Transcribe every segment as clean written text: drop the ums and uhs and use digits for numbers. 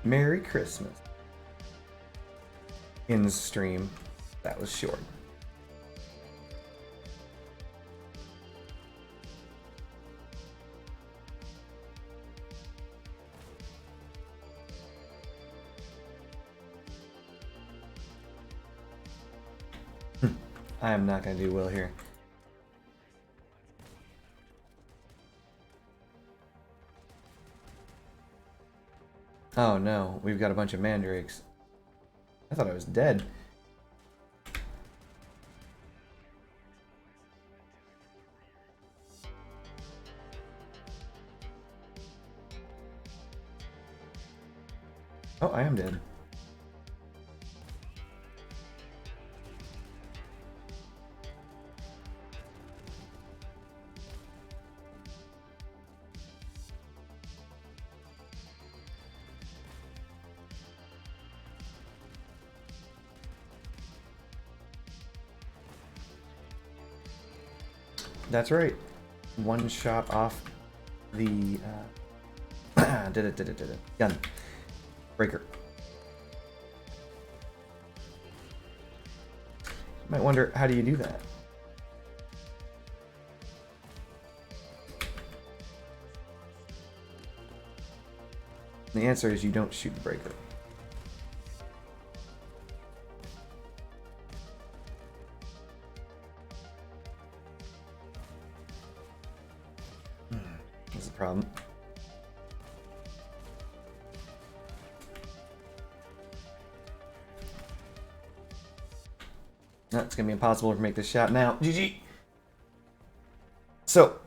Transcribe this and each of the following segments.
Merry Christmas. In stream. That was short. I am not going to do well here. Oh no, we've got a bunch of mandrakes. I thought I was dead. Oh, I am dead. That's right. One shot off the did it. Gun. Breaker. Might wonder, how do you do that? The answer is you don't shoot the breaker. That's the problem. No, it's gonna be impossible to make this shot now. GG. So,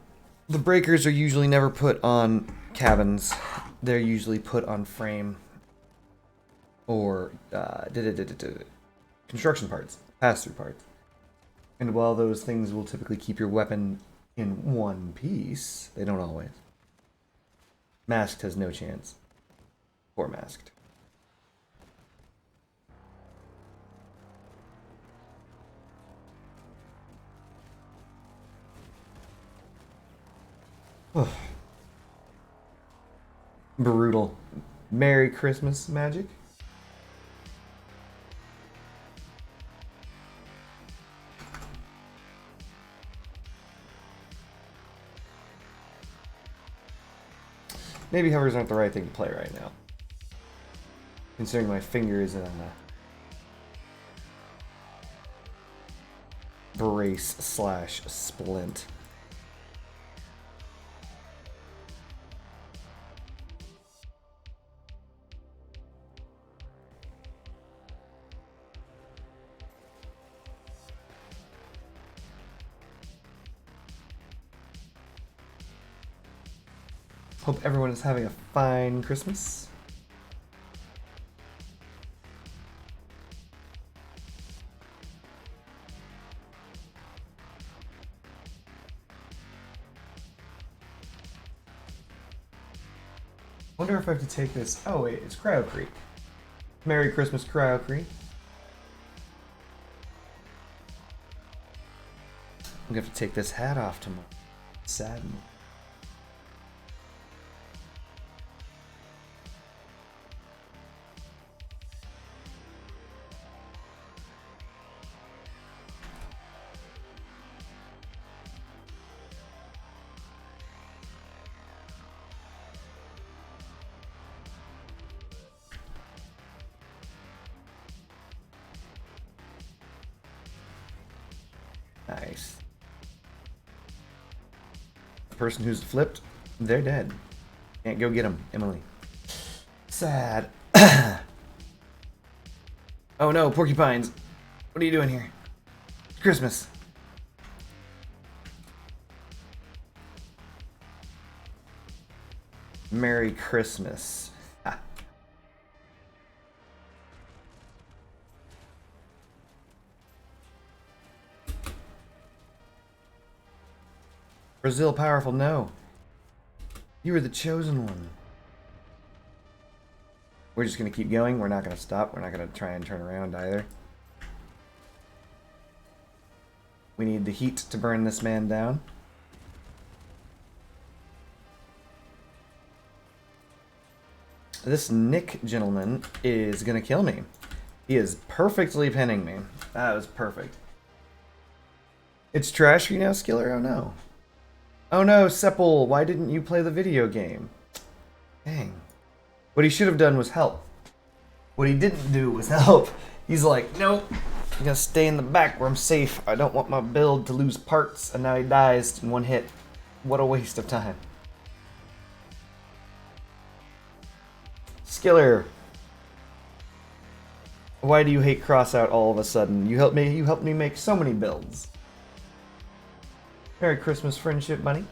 the breakers are usually never put on cabins. They're usually put on frame or construction parts, pass-through parts. And while those things will typically keep your weapon in one piece, they don't always. Masked has no chance. Poor Masked. Brutal. Merry Christmas, Magic. Maybe hovers aren't the right thing to play right now. Considering my finger is in a brace/splint. Hope everyone is having a fine Christmas. Wonder if I have to take this. Oh wait, it's Cryo Creek. Merry Christmas, Cryo Creek. I'm gonna have to take this hat off tomorrow. Sad. Nice. The person who's flipped, they're dead. Can't go get them, Emily. Sad. Oh no, porcupines. What are you doing here? It's Christmas. Merry Christmas. Ha. Brazil powerful, no. You were the chosen one. We're just gonna keep going. We're not gonna stop. We're not gonna try and turn around either. We need the heat to burn this man down. This Nick gentleman is gonna kill me. He is perfectly pinning me. That was perfect. It's trash for you now, Skiller? Oh no. Oh no, Sepul, why didn't you play the video game? Dang. What he should have done was help. What he didn't do was help. He's like, nope, I'm gonna stay in the back where I'm safe. I don't want my build to lose parts, and now he dies in one hit. What a waste of time. Skiller. Why do you hate Crossout all of a sudden? You helped me make so many builds. Merry Christmas, friendship bunny.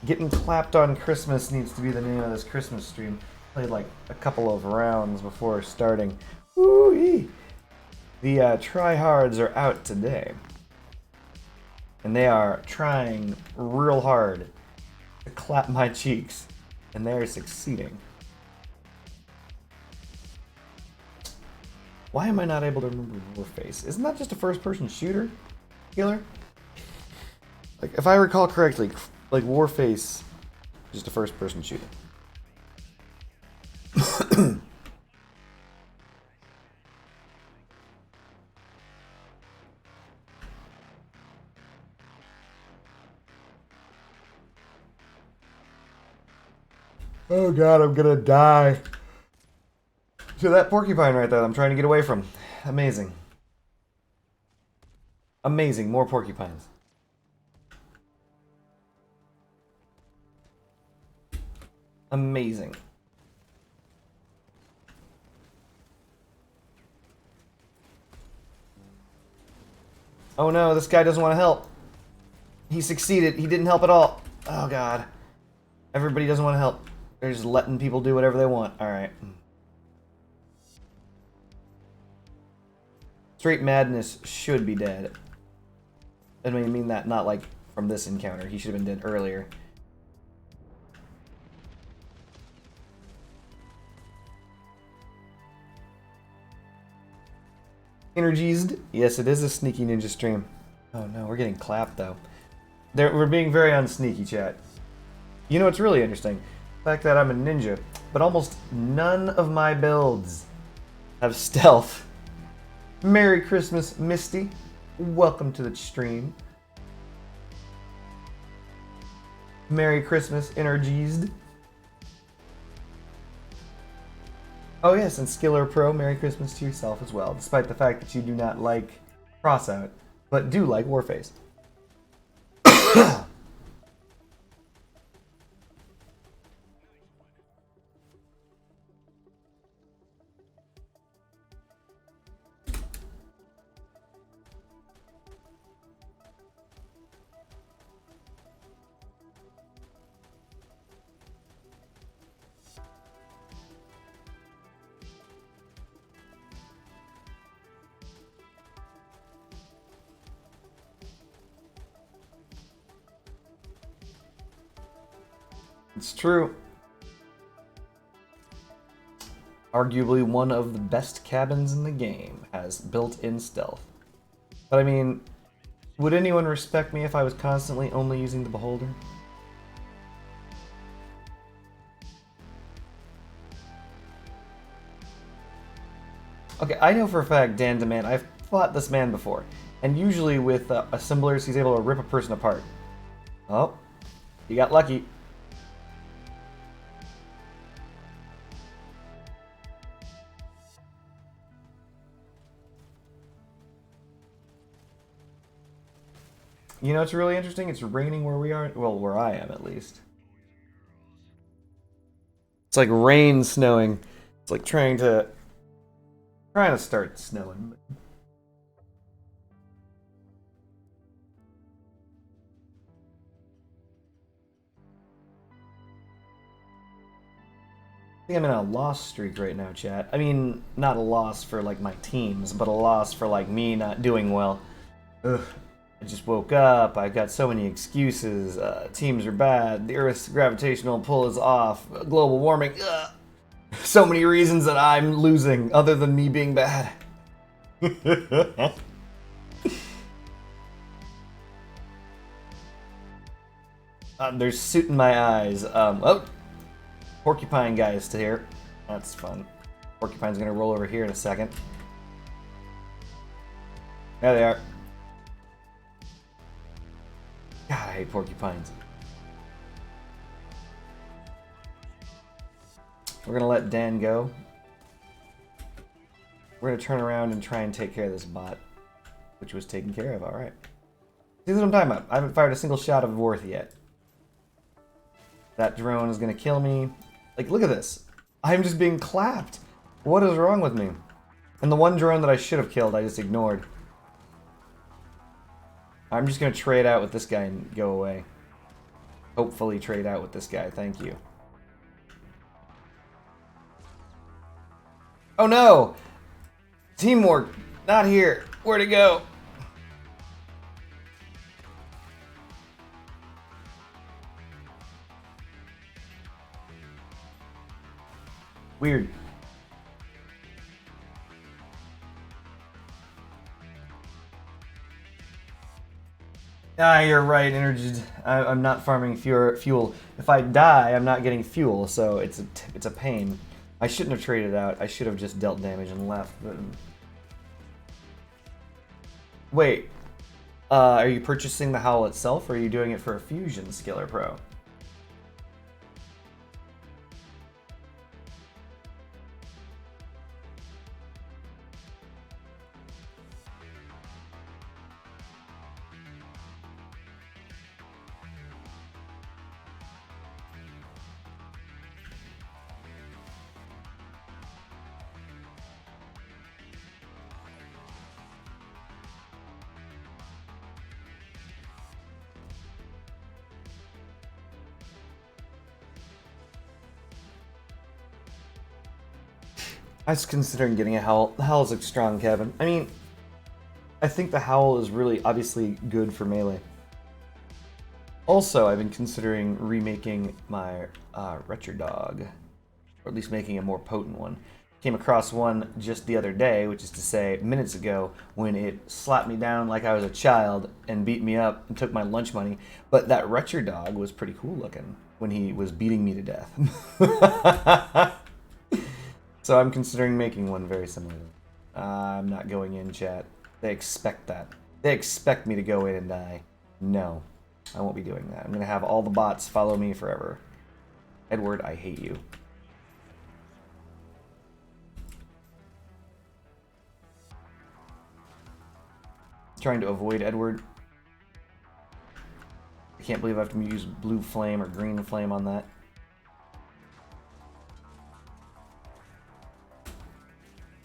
Getting clapped on Christmas needs to be the name of this Christmas stream. Played like a couple of rounds before starting. Woo-wee! The tryhards are out today. And they are trying real hard to clap my cheeks. And they're succeeding. Why am I not able to remember Warface? Isn't that just a first-person shooter, Killer? Like, if I recall correctly, like Warface is just a first-person shooter. Oh god, I'm gonna die. So that porcupine right there I'm trying to get away from. Amazing. Amazing, more porcupines. Amazing. Oh no, this guy doesn't want to help. He succeeded. He didn't help at all. Oh god. Everybody doesn't want to help. They're just letting people do whatever they want. Alright. Straight Madness should be dead. I mean that not like from this encounter. He should have been dead earlier. Energized? Yes, it is a sneaky ninja stream. Oh no, we're getting clapped though. We're being very unsneaky, chat. You know what's really interesting? The fact that I'm a ninja, but almost none of my builds have stealth. Merry Christmas, Misty. Welcome to the stream. Merry Christmas, Energized. Oh yes, and Skiller Pro, Merry Christmas to yourself as well, despite the fact that you do not like Crossout, but do like Warface. It's true. Arguably one of the best cabins in the game has built-in stealth. But I mean, would anyone respect me if I was constantly only using the Beholder? Okay, I know for a fact Dan Demand, I've fought this man before, and usually with assemblers he's able to rip a person apart. Oh, you got lucky. You know what's really interesting? It's raining where we are. Well, where I am, at least. It's like rain snowing. It's like trying to start snowing. I think I'm in a loss streak right now, chat. I mean, not a loss for like my teams, but a loss for like me not doing well. Ugh. I just woke up, I've got so many excuses, teams are bad, the Earth's gravitational pull is off, global warming, so many reasons that I'm losing, other than me being bad. They're suiting my eyes. Oh, Porcupine guy is still here. That's fun. Porcupine's gonna roll over here in a second. There they are. God, I hate porcupines. We're gonna let Dan go. We're gonna turn around and try and take care of this bot, which was taken care of. All right. See what I'm talking about? I haven't fired a single shot of Worth yet. That drone is gonna kill me. Like, look at this. I'm just being clapped. What is wrong with me? And the one drone that I should have killed, I just ignored. I'm just gonna trade out with this guy and go away. Hopefully trade out with this guy. Thank you. Oh no! Teamwork! Not here! Where'd it go? Weird. Ah, you're right, energy. I'm not farming fuel. If I die, I'm not getting fuel, so it's a pain. I shouldn't have traded out. I should have just dealt damage and left. But... Wait, are you purchasing the Howl itself, or are you doing it for a fusion, Skiller Pro? I was considering getting a Howl. The Howl's like strong, Kevin. I mean, I think the Howl is really obviously good for melee. Also, I've been considering remaking my Retcher Dog, or at least making a more potent one. Came across one just the other day, which is to say minutes ago, when it slapped me down like I was a child and beat me up and took my lunch money. But that Retcher Dog was pretty cool looking when he was beating me to death. So I'm considering making one very similar. I'm not going in, chat. They expect that. They expect me to go in and die. No, I won't be doing that. I'm going to have all the bots follow me forever. Edward, I hate you. Trying to avoid Edward. I can't believe I have to use blue flame or green flame on that.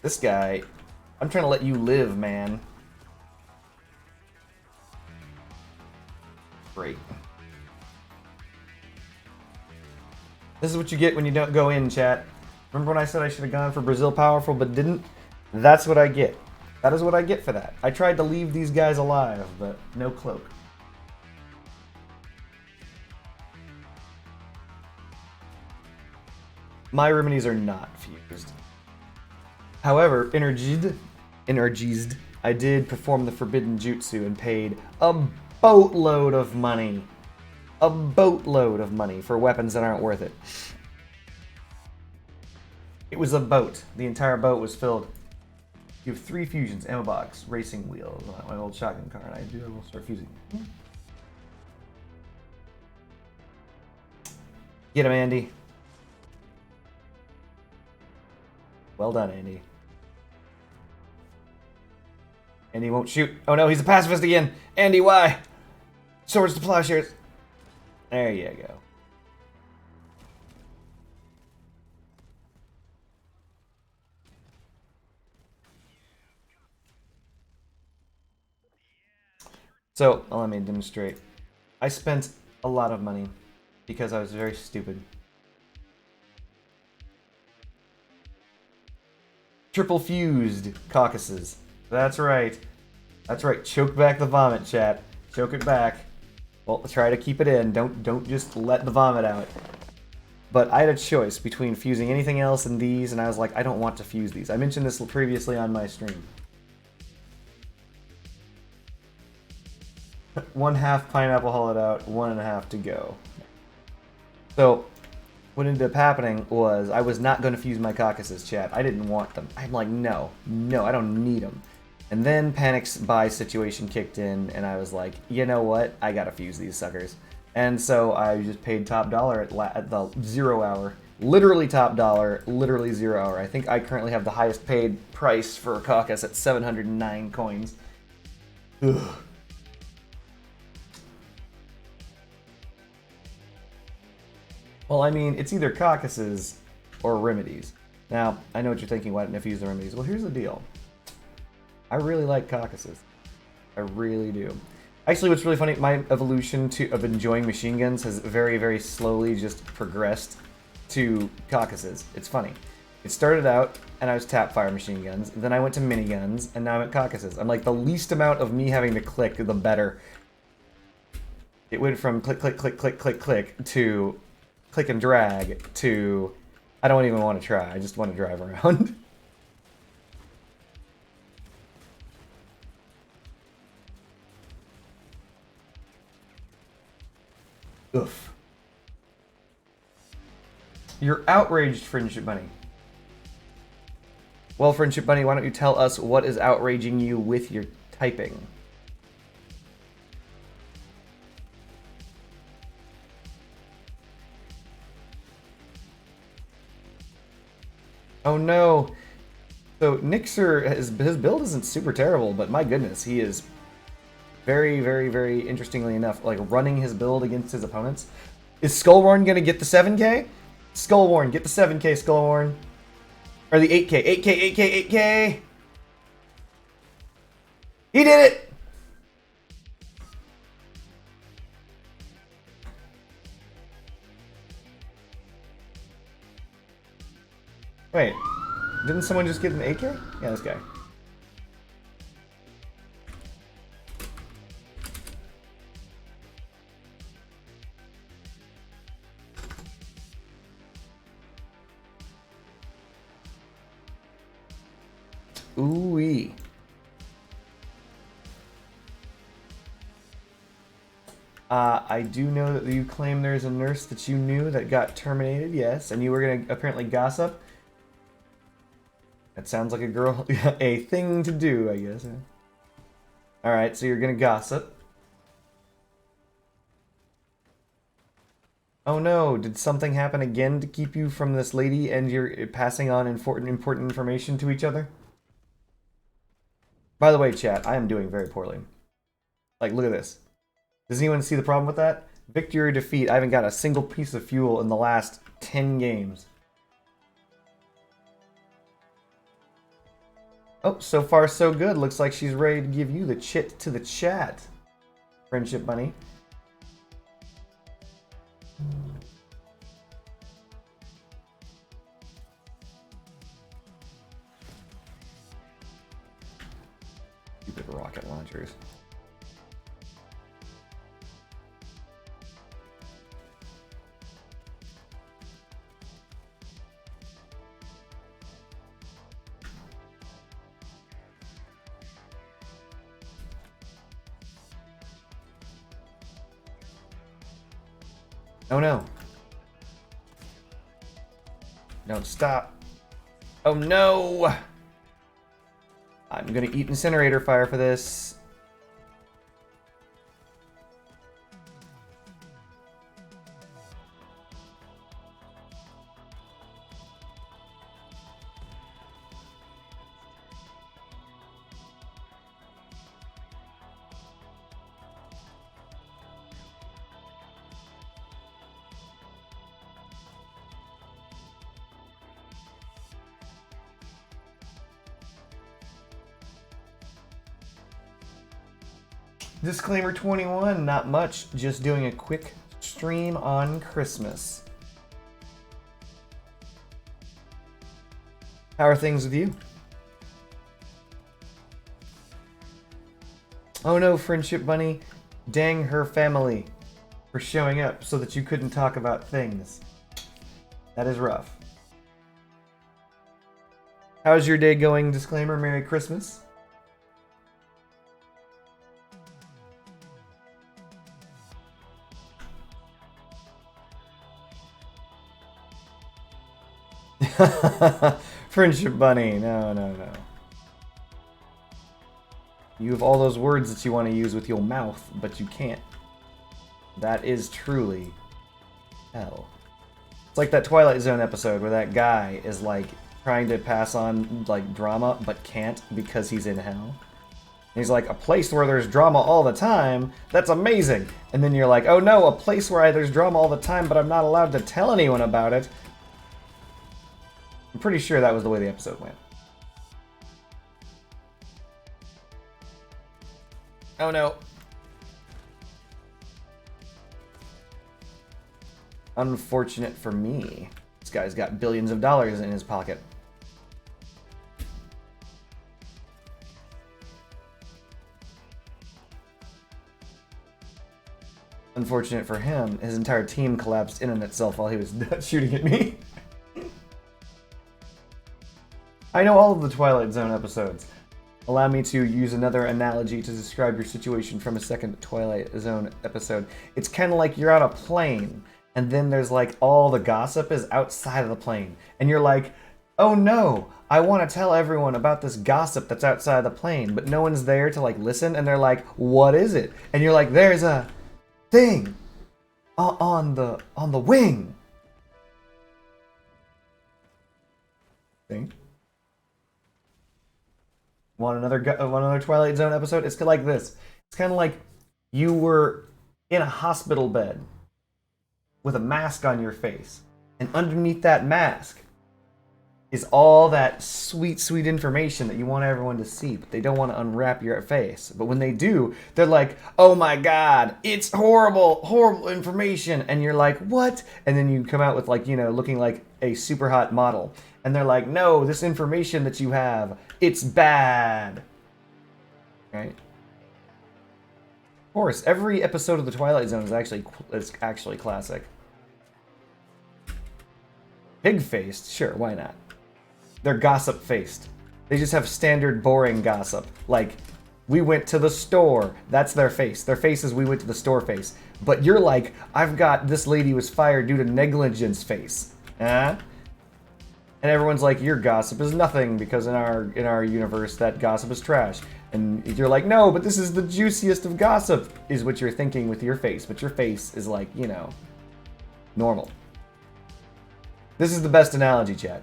This guy, I'm trying to let you live, man. Great. This is what you get when you don't go in, chat. Remember when I said I should have gone for Brazil Powerful but didn't? That's what I get. That is what I get for that. I tried to leave these guys alive, but no cloak. My remedies are not fused. However, energized, I did perform the Forbidden Jutsu and paid a boatload of money. A boatload of money for weapons that aren't worth it. It was a boat. The entire boat was filled. You have 3 fusions, ammo box, racing wheels, my old shotgun car, and I will start fusing. Get him, Andy. Well done, Andy. Andy won't shoot. Oh no, he's a pacifist again. Andy, why? Swords to plowshares. There you go. So, let me demonstrate. I spent a lot of money because I was very stupid. Triple fused caucuses. That's right. That's right. Choke back the vomit, chat. Choke it back. Well, try to keep it in. Don't just let the vomit out. But I had a choice between fusing anything else and these, and I was like, I don't want to fuse these. I mentioned this previously on my stream. one half pineapple hollowed out, 1.5 to go. So, what ended up happening was I was not going to fuse my caucuses, chat. I didn't want them. I'm like, no, I don't need them. And then Panic's buy situation kicked in, and I was like, you know what? I gotta fuse these suckers. And so I just paid top dollar at the 0 hour. Literally top dollar, literally 0 hour. I think I currently have the highest paid price for a caucus at 709 coins. Ugh. Well, I mean, it's either caucuses or remedies. Now, I know what you're thinking, why didn't I fuse the remedies? Well, here's the deal. I really like caucuses. I really do. Actually, what's really funny, my evolution of enjoying machine guns has very, very slowly just progressed to caucuses. It's funny. It started out, and I was tap fire machine guns. Then I went to miniguns, and now I'm at caucuses. I'm like, the least amount of me having to click, the better. It went from click, click, click, click, click, click, to click and drag, to I don't even want to try. I just want to drive around. Oof. You're outraged, Friendship Bunny. Well, Friendship Bunny, why don't you tell us what is outraging you with your typing? Oh no. So Nixer, his build isn't super terrible, but my goodness, he is very, very, very interestingly enough, like running his build against his opponents. Is Skullwarn gonna get the 7k? Skullwarn, get the 7k, Skullwarn. Or the 8k, 8k, 8k, 8k! He did it! Wait, didn't someone just get an 8k? Yeah, this guy. Ooh-wee. I do know that you claim there's a nurse that you knew that got terminated, yes, and you were gonna apparently gossip. That sounds like a girl, a thing to do, I guess. Alright, so you're gonna gossip. Oh no, did something happen again to keep you from this lady and you're passing on important information to each other? By the way, chat, I am doing very poorly. Like, look at this. Does anyone see the problem with that? Victory or defeat, I haven't got a single piece of fuel in the last 10 games. Oh, so far so good. Looks like she's ready to give you the chit to the chat. Friendship Bunny. Stupid rocket launchers. Oh no. Don't stop. Oh no! I'm gonna eat incinerator fire for this. Disclaimer 21, not much, just doing a quick stream on Christmas. How are things with you? Oh no, Friendship Bunny. Dang her family for showing up so that you couldn't talk about things. That is rough. How's your day going? Disclaimer, Merry Christmas. Friendship bunny. No, no, no. You have all those words that you want to use with your mouth, but you can't. That is truly hell. It's like that Twilight Zone episode where that guy is like trying to pass on like drama, but can't because he's in hell. And he's like, a place where there's drama all the time? That's amazing! And then you're like, oh no, a place where there's drama all the time, but I'm not allowed to tell anyone about it. I'm pretty sure that was the way the episode went. Oh no. Unfortunate for me. This guy's got billions of dollars in his pocket. Unfortunate for him, his entire team collapsed in on itself while he was shooting at me. I know all of the Twilight Zone episodes. Allow me to use another analogy to describe your situation from a second Twilight Zone episode. It's kind of like you're on a plane, and then there's like all the gossip is outside of the plane. And you're like, oh no, I want to tell everyone about this gossip that's outside the plane, but no one's there to like listen, and they're like, what is it? And you're like, there's a thing on the wing. Thing? Want another Twilight Zone episode? It's like this. It's kind of like you were in a hospital bed with a mask on your face, and underneath that mask is all that sweet, sweet information that you want everyone to see, but they don't want to unwrap your face. But when they do, they're like, oh my god, it's horrible, horrible information. And you're like, what? And then you come out with like, you know, looking like a super hot model. And they're like, no, this information that you have, it's bad. Right? Of course, every episode of The Twilight Zone is actually classic. Pig-faced? Sure, why not? They're gossip-faced. They just have standard boring gossip. Like, we went to the store. That's their face. Their face is we went to the store face. But you're like, I've got this lady was fired due to negligence face. Huh? And everyone's like, your gossip is nothing because in our universe that gossip is trash. And you're like, no, but this is the juiciest of gossip, is what you're thinking with your face. But your face is like, you know, normal. This is the best analogy, chat.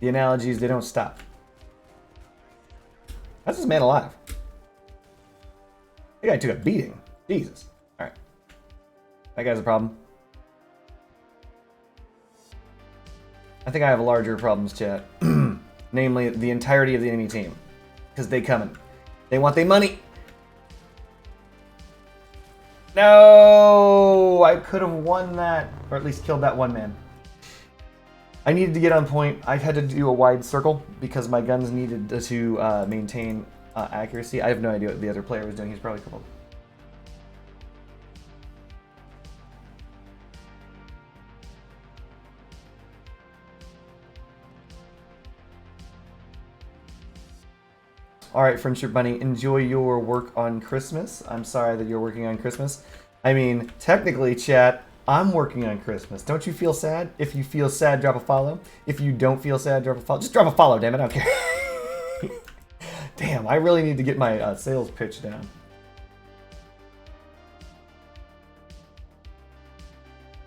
The analogies, they don't stop. How's this man alive? That guy took a beating. Jesus. Alright. That guy's a problem. I think I have larger problems, chat. Namely, the entirety of the enemy team. Because they coming. They want their money. No! I could have won that. Or at least killed that one man. I needed to get on point. I had to do a wide circle because my guns needed to maintain accuracy. I have no idea what the other player was doing. He's probably crippled. Alright, Friendship Bunny, enjoy your work on Christmas. I'm sorry that you're working on Christmas. I mean, technically, chat, I'm working on Christmas. Don't you feel sad? If you feel sad, drop a follow. If you don't feel sad, drop a follow. Just drop a follow, damn it, I don't care. Damn, I really need to get my sales pitch down.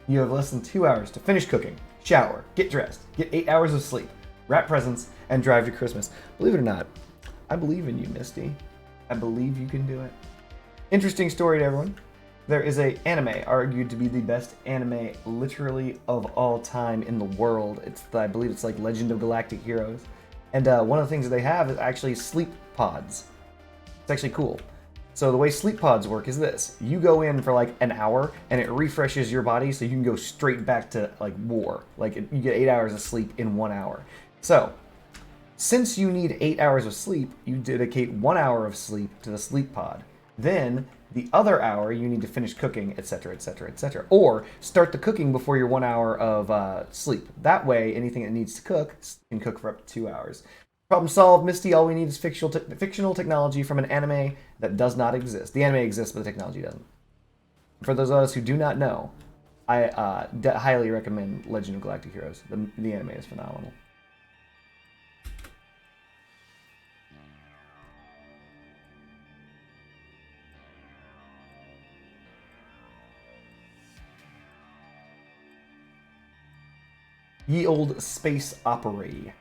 You have less than 2 hours to finish cooking, shower, get dressed, get 8 hours of sleep, wrap presents, and drive to Christmas. Believe it or not, I believe in you, Misty. I believe you can do it. Interesting story to everyone. There is a anime argued to be the best anime literally of all time in the world. I believe it's like Legend of Galactic Heroes. And one of the things that they have is actually sleep pods. It's actually cool. So the way sleep pods work is this. You go in for like an hour and it refreshes your body so you can go straight back to like war. Like you get 8 hours of sleep in 1 hour. So since you need 8 hours of sleep, you dedicate 1 hour of sleep to the sleep pod. Then the other hour you need to finish cooking, etc., etc., etc. Or start the cooking before your 1 hour of sleep. That way, anything that needs to cook can cook for up to 2 hours. Problem solved, Misty. All we need is fictional technology from an anime that does not exist. The anime exists, but the technology doesn't. For those of us who do not know, I highly recommend Legend of Galactic Heroes. The anime is phenomenal. Ye Old Space Opera.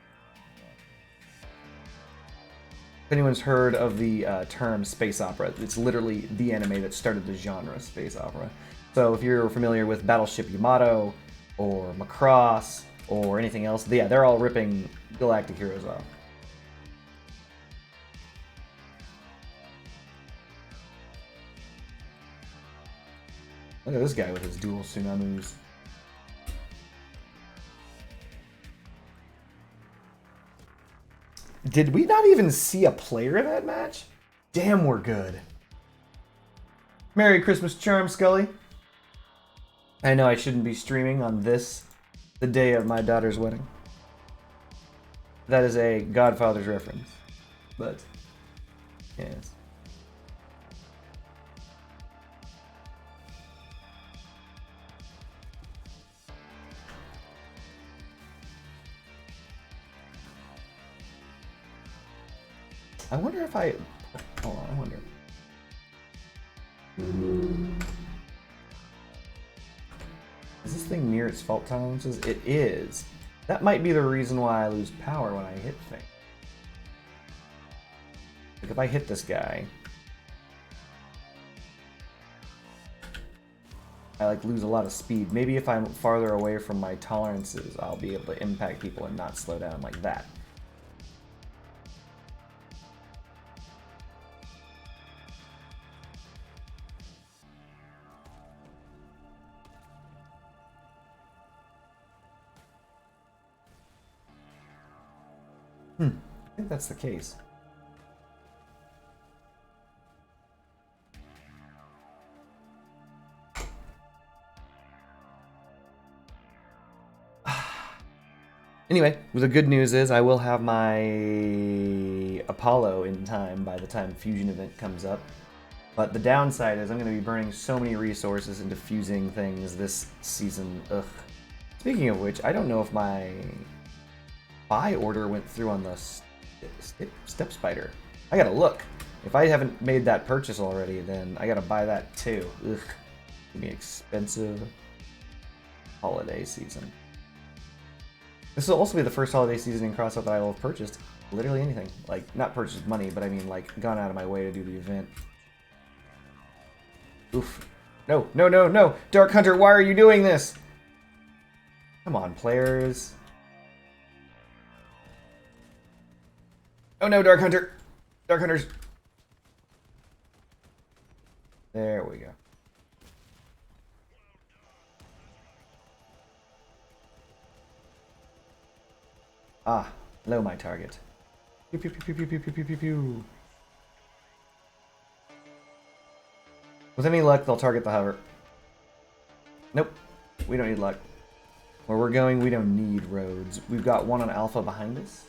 If anyone's heard of the term space opera, it's literally the anime that started the genre space opera. So if you're familiar with Battleship Yamato or Macross or anything else, yeah, they're all ripping Galactic Heroes off. Look at this guy with his dual Tsunamus. Did we not even see a player in that match? Damn, we're good. Merry Christmas charm, Scully. I know I shouldn't be streaming on this, the day of my daughter's wedding. That is a Godfather's reference. But, yes. I wonder if I... Hold on, I wonder. Is this thing near its fault tolerances? It is. That might be the reason why I lose power when I hit things. Like if I hit this guy, I like lose a lot of speed. Maybe if I'm farther away from my tolerances, I'll be able to impact people and not slow down like that. I think that's the case. Anyway, the good news is I will have my Apollo in time by the time Fusion event comes up. But the downside is I'm going to be burning so many resources into fusing things this season. Ugh. Speaking of which, I don't know if my buy order went through on the Step Spider. I gotta look. If I haven't made that purchase already, then I gotta buy that too. Ugh. It's gonna be expensive holiday season. This will also be the first holiday season in Crossout that I will have purchased literally anything. Like, not purchased money, but I mean, like, gone out of my way to do the event. Oof. No, no, no, no! Dark Hunter, why are you doing this? Come on, players. Oh no, Dark Hunter! Dark Hunters! There we go. Ah, hello, my target. Pew pew pew pew pew pew pew pew pew. With any luck, they'll target the hover. Nope, we don't need luck. Where we're going, we don't need roads. We've got one on Alpha behind us.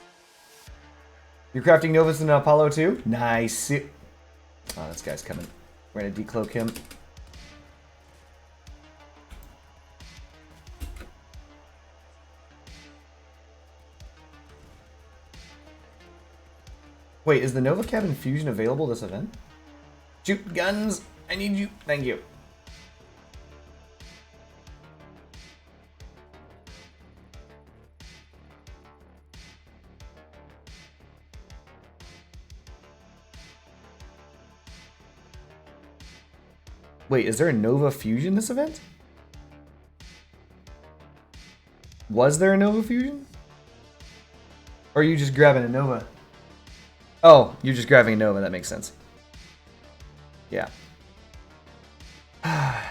You're crafting Novus and Apollo too? Nice. Oh, this guy's coming. We're gonna decloak him. Wait, is the Nova Cabin Fusion available this event? Shoot guns! I need you. Thank you. Wait, is there a Nova Fusion this event? Was there a Nova Fusion? Or are you just grabbing a Nova? Oh, you're just grabbing a Nova, that makes sense. Yeah. The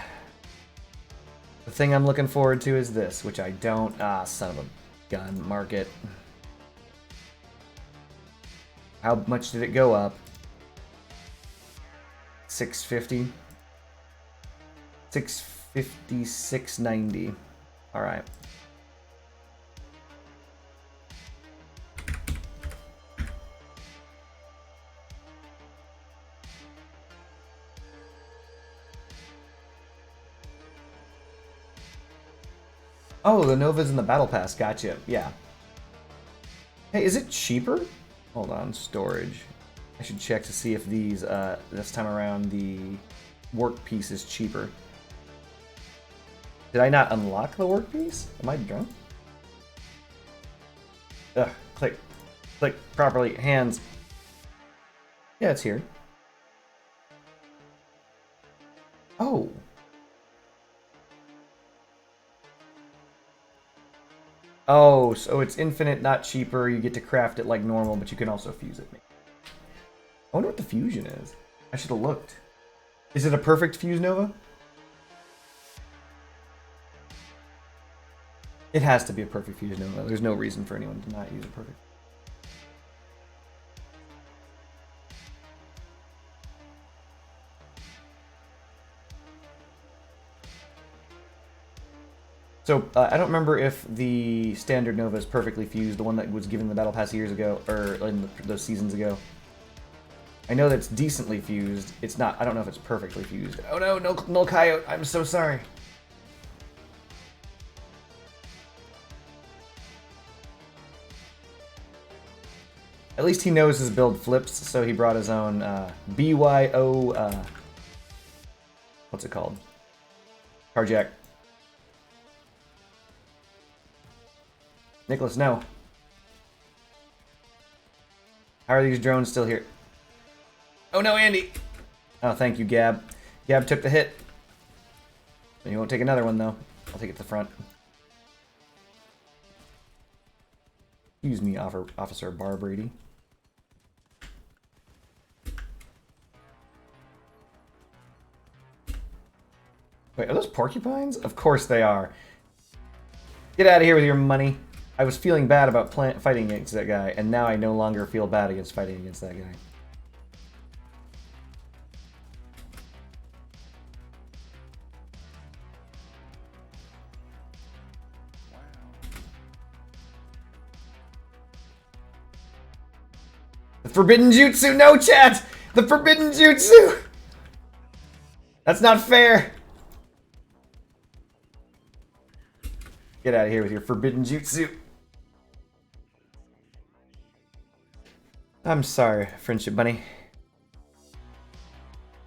thing I'm looking forward to is this, which I don't... Ah, son of a gun. Market. How much did it go up? 650? 650, 690. Alright. Oh, the Nova's in the Battle Pass. Gotcha. Yeah. Hey, is it cheaper? Hold on, storage. I should check to see if these, this time around, the work piece is cheaper. Did I not unlock the work piece? Am I drunk? Ugh, click. Click properly. Hands. Yeah, it's here. Oh. Oh, so it's infinite, not cheaper. You get to craft it like normal, but you can also fuse it. I wonder what the fusion is. I should have looked. Is it a perfect fuse Nova? It has to be a perfect fuse Nova. There's no reason for anyone to not use a perfect. So, I don't remember if the standard Nova is perfectly fused, the one that was given the Battle Pass years ago, or those seasons ago. I know that it's decently fused. It's not, I don't know if it's perfectly fused. Oh no, no coyote, I'm so sorry. At least he knows his build flips, so he brought his own BYO, what's it called? Carjack. Nicholas, no. How are these drones still here? Oh no, Andy! Oh, thank you, Gab. Gab took the hit. You won't take another one, though. I'll take it to the front. Excuse me, Officer Barbrady. Wait, are those porcupines? Of course they are. Get out of here with your money. I was feeling bad about fighting against that guy, and now I no longer feel bad against fighting against that guy. The Forbidden Jutsu! No, chat! The Forbidden Jutsu! That's not fair! Get out of here with your Forbidden Jutsu. I'm sorry, Friendship Bunny.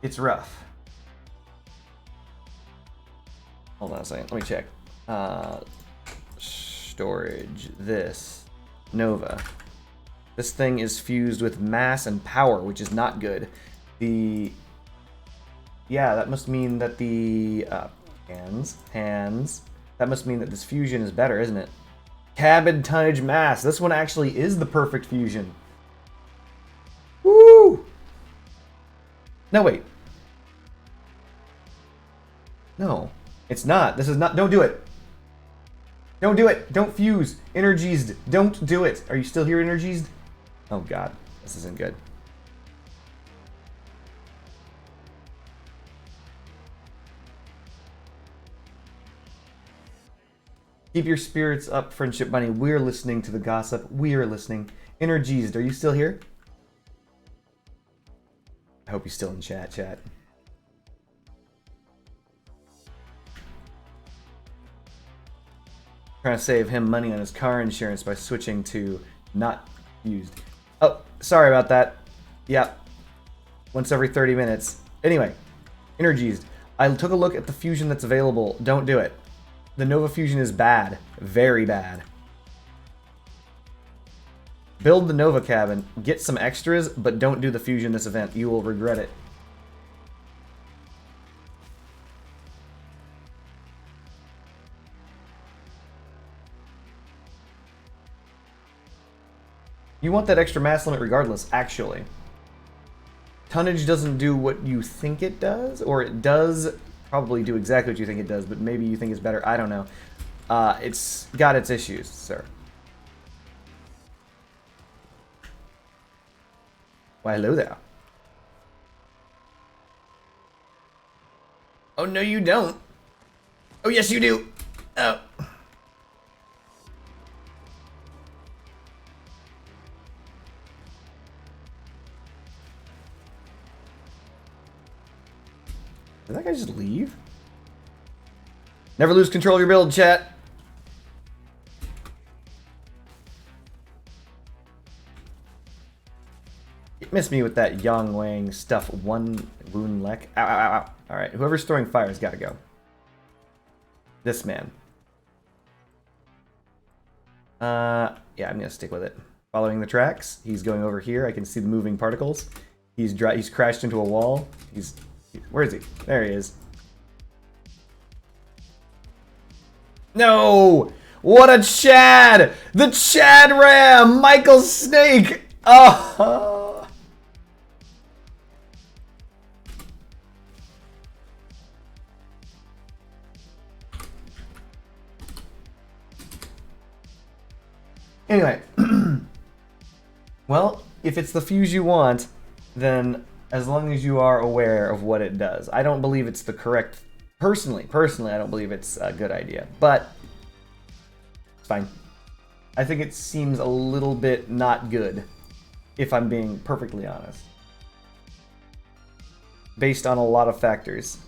It's rough. Hold on a second, let me check. Storage, this. Nova. This thing is fused with mass and power, which is not good. Yeah, that must mean that the, hands. That must mean that this fusion is better, isn't it? Cabin tonnage mass. This one actually is the perfect fusion. Woo! No, wait. No, it's not. This is not. Don't do it. Don't do it. Don't fuse. Energized. Don't do it. Are you still here, Energized? Oh, God. This isn't good. Keep your spirits up, Friendship Bunny. We're listening to the gossip. We are listening. Energized, are you still here? I hope he's still in chat. Trying to save him money on his car insurance by switching to not used. Oh, sorry about that. Yeah. Once every 30 minutes. Anyway, Energized. I took a look at the fusion that's available. Don't do it. The Nova Fusion is bad. Very bad. Build the Nova cabin. Get some extras, but don't do the fusion this event. You will regret it. You want that extra mass limit regardless, actually. Tonnage doesn't do what you think it does, or it does probably do exactly what you think it does, but maybe you think it's better. I don't know. It's got its issues, sir. Why, hello there. Oh, no, you don't. Oh, yes, you do. Oh. Did that guy just leave? Never lose control of your build, chat. You missed me with that Yang Wang stuff. One wound lek. Ow, ow, ow, ow. All right, whoever's throwing fire has got to go. This man. Yeah, I'm gonna stick with it. Following the tracks, he's going over here. I can see the moving particles. He's crashed into a wall. Where is he? There he is. No! What a Chad! The Chad Ram! Michael Snake! Oh! Anyway. Well, if it's the fuse you want, then as long as you are aware of what it does. I don't believe it's the correct... Personally, I don't believe it's a good idea. But it's fine. I think it seems a little bit not good, if I'm being perfectly honest. Based on a lot of factors.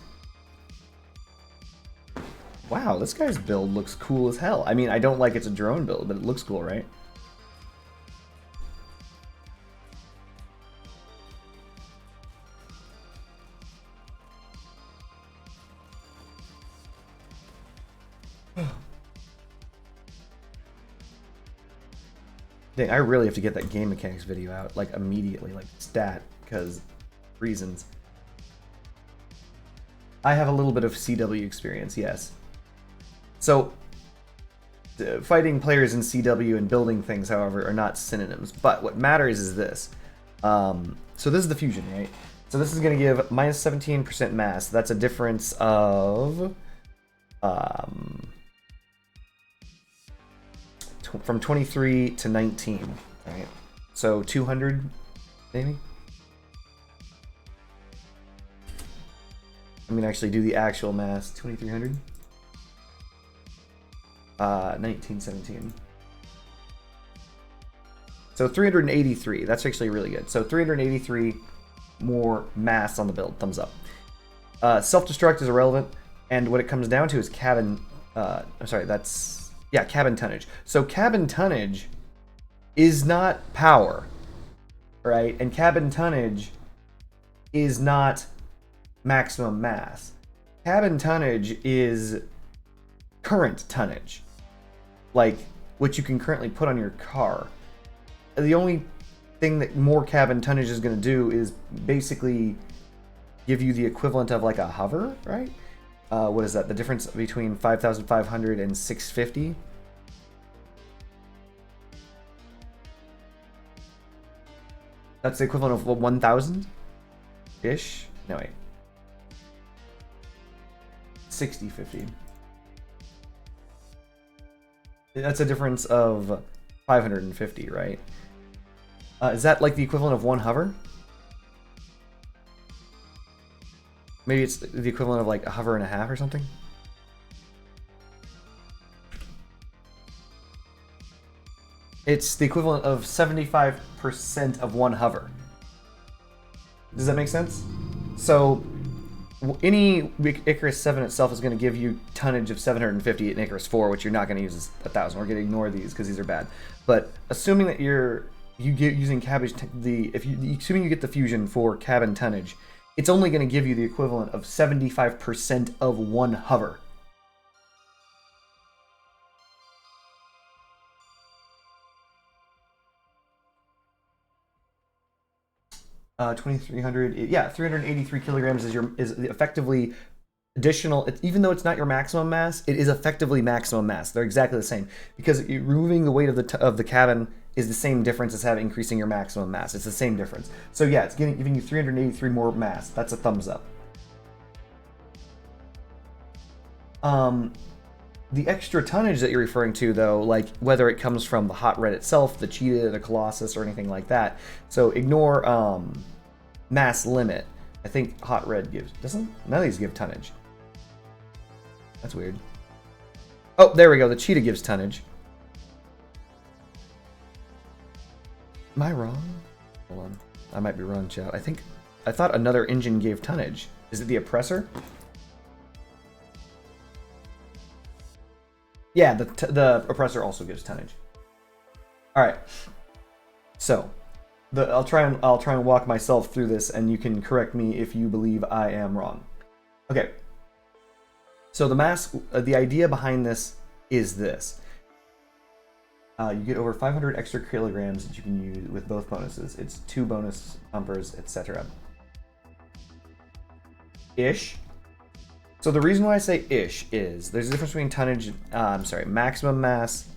Wow, this guy's build looks cool as hell. I mean, I don't like it's a drone build, but it looks cool, right? Dang, I really have to get that game mechanics video out, like, immediately, like, stat, because reasons. I have a little bit of CW experience, yes. So, fighting players in CW and building things, however, are not synonyms. But what matters is this. So this is the fusion, right? So this is going to give minus 17% mass. That's a difference of... from 23 to 19, right? So 200, maybe? I'm going to actually do the actual mass. 2300? 1917. So 383. That's actually really good. So 383 more mass on the build. Thumbs up. Self-destruct is irrelevant. And what it comes down to is cabin... I'm sorry, that's... Yeah, cabin tonnage. So cabin tonnage is not power, right? And cabin tonnage is not maximum mass. Cabin tonnage is current tonnage, like what you can currently put on your car. The only thing that more cabin tonnage is going to do is basically give you the equivalent of like a hover, right? What is that? The difference between 5,500 and 650? That's the equivalent of 1,000-ish? No, wait. 6050. That's a difference of 550, right? Is that like the equivalent of one hover? Maybe it's the equivalent of like a hover and a half or something? It's the equivalent of 75% of one hover. Does that make sense? So any Icarus 7 itself is going to give you tonnage of 750 in Icarus 4, which you're not going to use as 1,000. We're going to ignore these because these are bad. But assuming that you get using cabbage, assuming you get the fusion for cabin tonnage, it's only going to give you the equivalent of 75% of one hover. Uh, 2,300, yeah, 383 kilograms is effectively additional. Even though it's not your maximum mass, it is effectively maximum mass. They're exactly the same because removing the weight of the cabin is the same difference as increasing your maximum mass. It's the same difference. So yeah, it's giving you 383 more mass. That's a thumbs up. The extra tonnage that you're referring to, though, like whether it comes from the Hot Red itself, the Cheetah, the Colossus, or anything like that. So ignore mass limit. I think Hot Red doesn't? None of these give tonnage. That's weird. Oh, there we go. The Cheetah gives tonnage. Am I wrong? Hold on. I might be wrong, chat. I thought another engine gave tonnage. Is it the Oppressor? Yeah, the Oppressor also gives tonnage. Alright. So, I'll try and walk myself through this, and you can correct me if you believe I am wrong. Okay. So the mass, the idea behind this is this. You get over 500 extra kilograms that you can use with both bonuses. It's 2 bonus numbers, etc. Ish. So the reason why I say ish is there's a difference between tonnage, maximum mass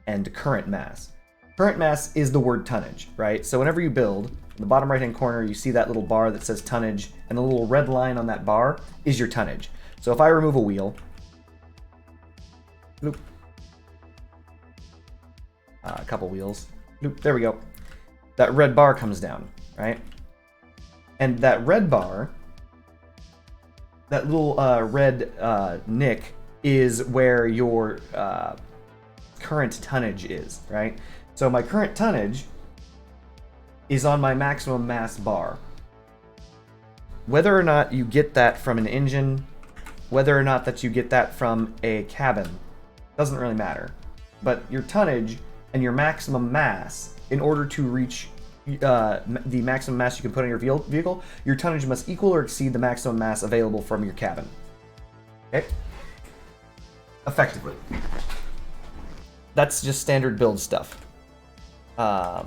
and current mass. Current mass is the word tonnage, right? So whenever you build, in the bottom right-hand corner, you see that little bar that says tonnage, and the little red line on that bar is your tonnage. So if I remove a wheel, bloop, a couple wheels, bloop, there we go. That red bar comes down, right? And that red bar, that little red nick, is where your current tonnage is, right? So my current tonnage is on my maximum mass bar. Whether or not you get that from an engine, whether or not that you get that from a cabin, doesn't really matter. But your tonnage and your maximum mass, in order to reach the maximum mass you can put on your vehicle, your tonnage must equal or exceed the maximum mass available from your cabin. Okay? Effectively. That's just standard build stuff. How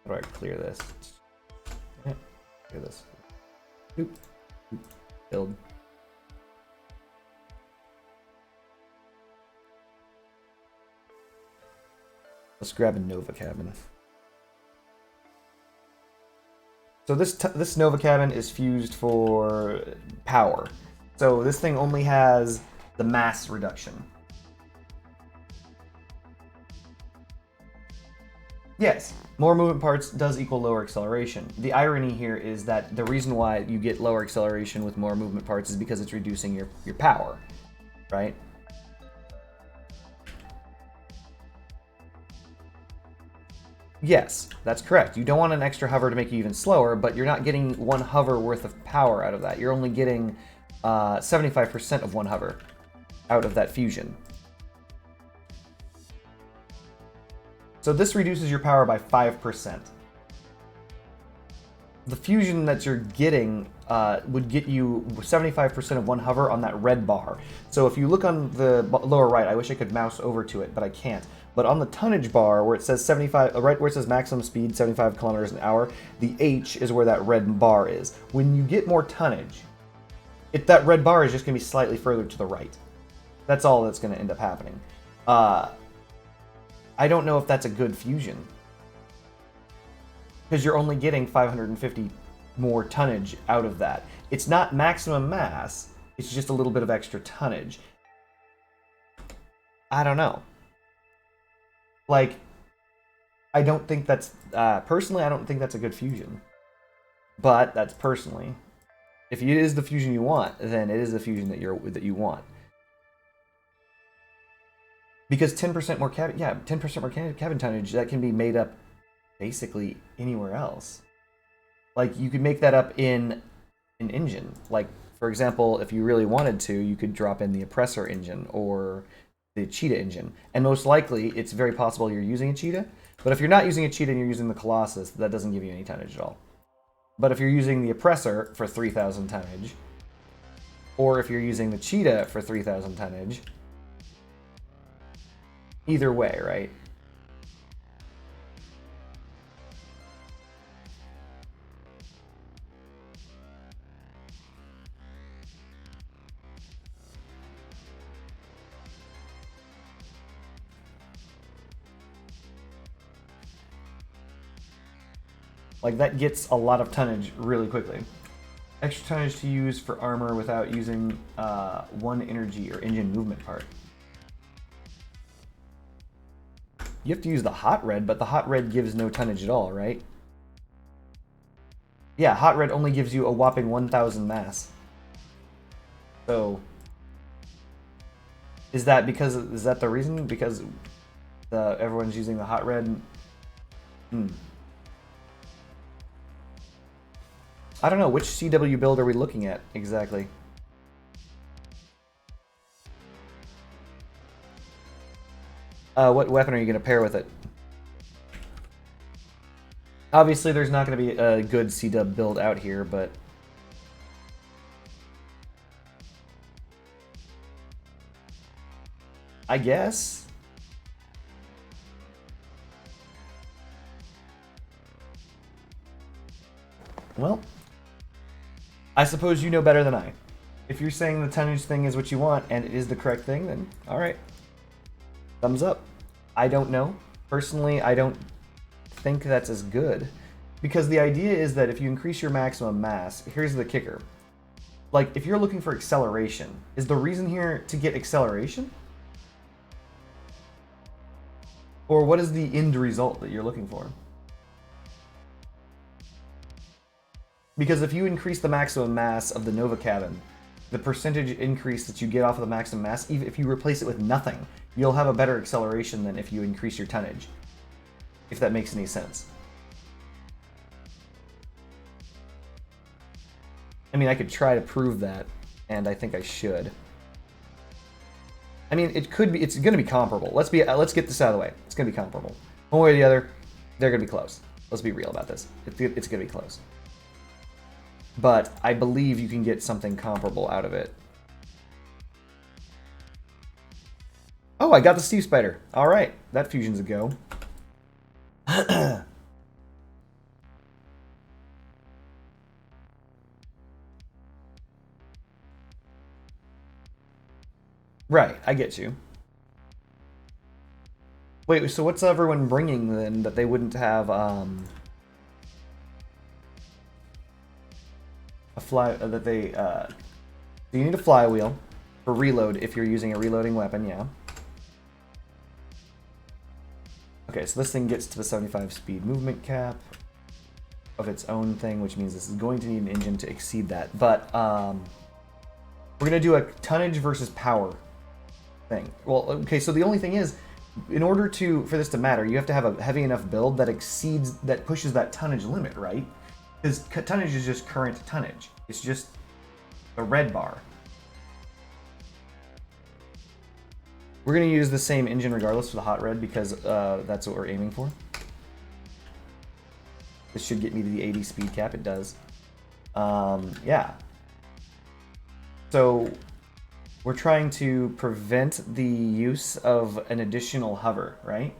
do I clear this? Clear this. Oop. Oop. Build. Let's grab a Nova cabin. So this Nova cabin is fused for power. So this thing only has the mass reduction. Yes, more movement parts does equal lower acceleration. The irony here is that the reason why you get lower acceleration with more movement parts is because it's reducing your power, right? Yes, that's correct. You don't want an extra hover to make you even slower, but you're not getting 1 hover worth of power out of that. You're only getting 75% of 1 hover out of that fusion. So this reduces your power by 5%. The fusion that you're getting would get you 75% of 1 hover on that red bar. So if you look on the lower right, I wish I could mouse over to it, but I can't. But on the tonnage bar, where it says 75, right where it says maximum speed, 75 kilometers an hour, the H is where that red bar is. When you get more tonnage, that red bar is just going to be slightly further to the right. That's all that's going to end up happening. I don't know if that's a good fusion, because you're only getting 550 more tonnage out of that. It's not maximum mass, it's just a little bit of extra tonnage. I don't know. Like, I don't think that's, personally, I don't think that's a good fusion. But that's personally. If it is the fusion you want, then it is the fusion that you want. Because 10% more cabin, 10% more cabin tonnage, that can be made up basically anywhere else. Like, you could make that up in an engine. Like, for example, if you really wanted to, you could drop in the Oppressor engine or the Cheetah engine. And most likely, it's very possible you're using a Cheetah. But if you're not using a Cheetah and you're using the Colossus, that doesn't give you any tonnage at all. But if you're using the Oppressor for 3,000 tonnage, or if you're using the Cheetah for 3,000 tonnage, either way, right? Like, that gets a lot of tonnage really quickly. Extra tonnage to use for armor without using 1 energy or engine movement part. You have to use the hot red, but the hot red gives no tonnage at all, right? Yeah, hot red only gives you a whopping 1,000 mass. So, is that the reason? Because everyone's using the hot red? I don't know, which CW build are we looking at exactly? What weapon are you going to pair with it? Obviously, there's not going to be a good C-dub build out here, but I guess. Well, I suppose you know better than I. If you're saying the tonnage thing is what you want and it is the correct thing, then all right. Thumbs up. I don't know. Personally, I don't think that's as good. Because the idea is that if you increase your maximum mass, here's the kicker. Like, if you're looking for acceleration, is the reason here to get acceleration? Or what is the end result that you're looking for? Because if you increase the maximum mass of the Nova cabin, the percentage increase that you get off of the maximum mass, even if you replace it with nothing, you'll have a better acceleration than if you increase your tonnage. If that makes any sense. I mean, I could try to prove that, and I think I should. I mean, it could be. It's going to be comparable. Let's get this out of the way. It's going to be comparable. One way or the other, they're going to be close. Let's be real about this. It's going to be close. But I believe you can get something comparable out of it. Oh, I got the Steve Spider. All right, that fusion's a go. Right, I get you. Wait, so what's everyone bringing then that they wouldn't have a fly that they so you need a flywheel for reload if you're using a reloading weapon, yeah. Okay, so this thing gets to the 75 speed movement cap of its own thing, which means this is going to need an engine to exceed that. But we're gonna do a tonnage versus power thing. Well, okay, so the only thing is, in order for this to matter, you have to have a heavy enough build that pushes that tonnage limit, right? Because tonnage is just current tonnage. It's just the red bar. We're going to use the same engine regardless for the hot red because that's what we're aiming for. This should get me to the 80 speed cap. It does. Yeah. So we're trying to prevent the use of an additional hover, right?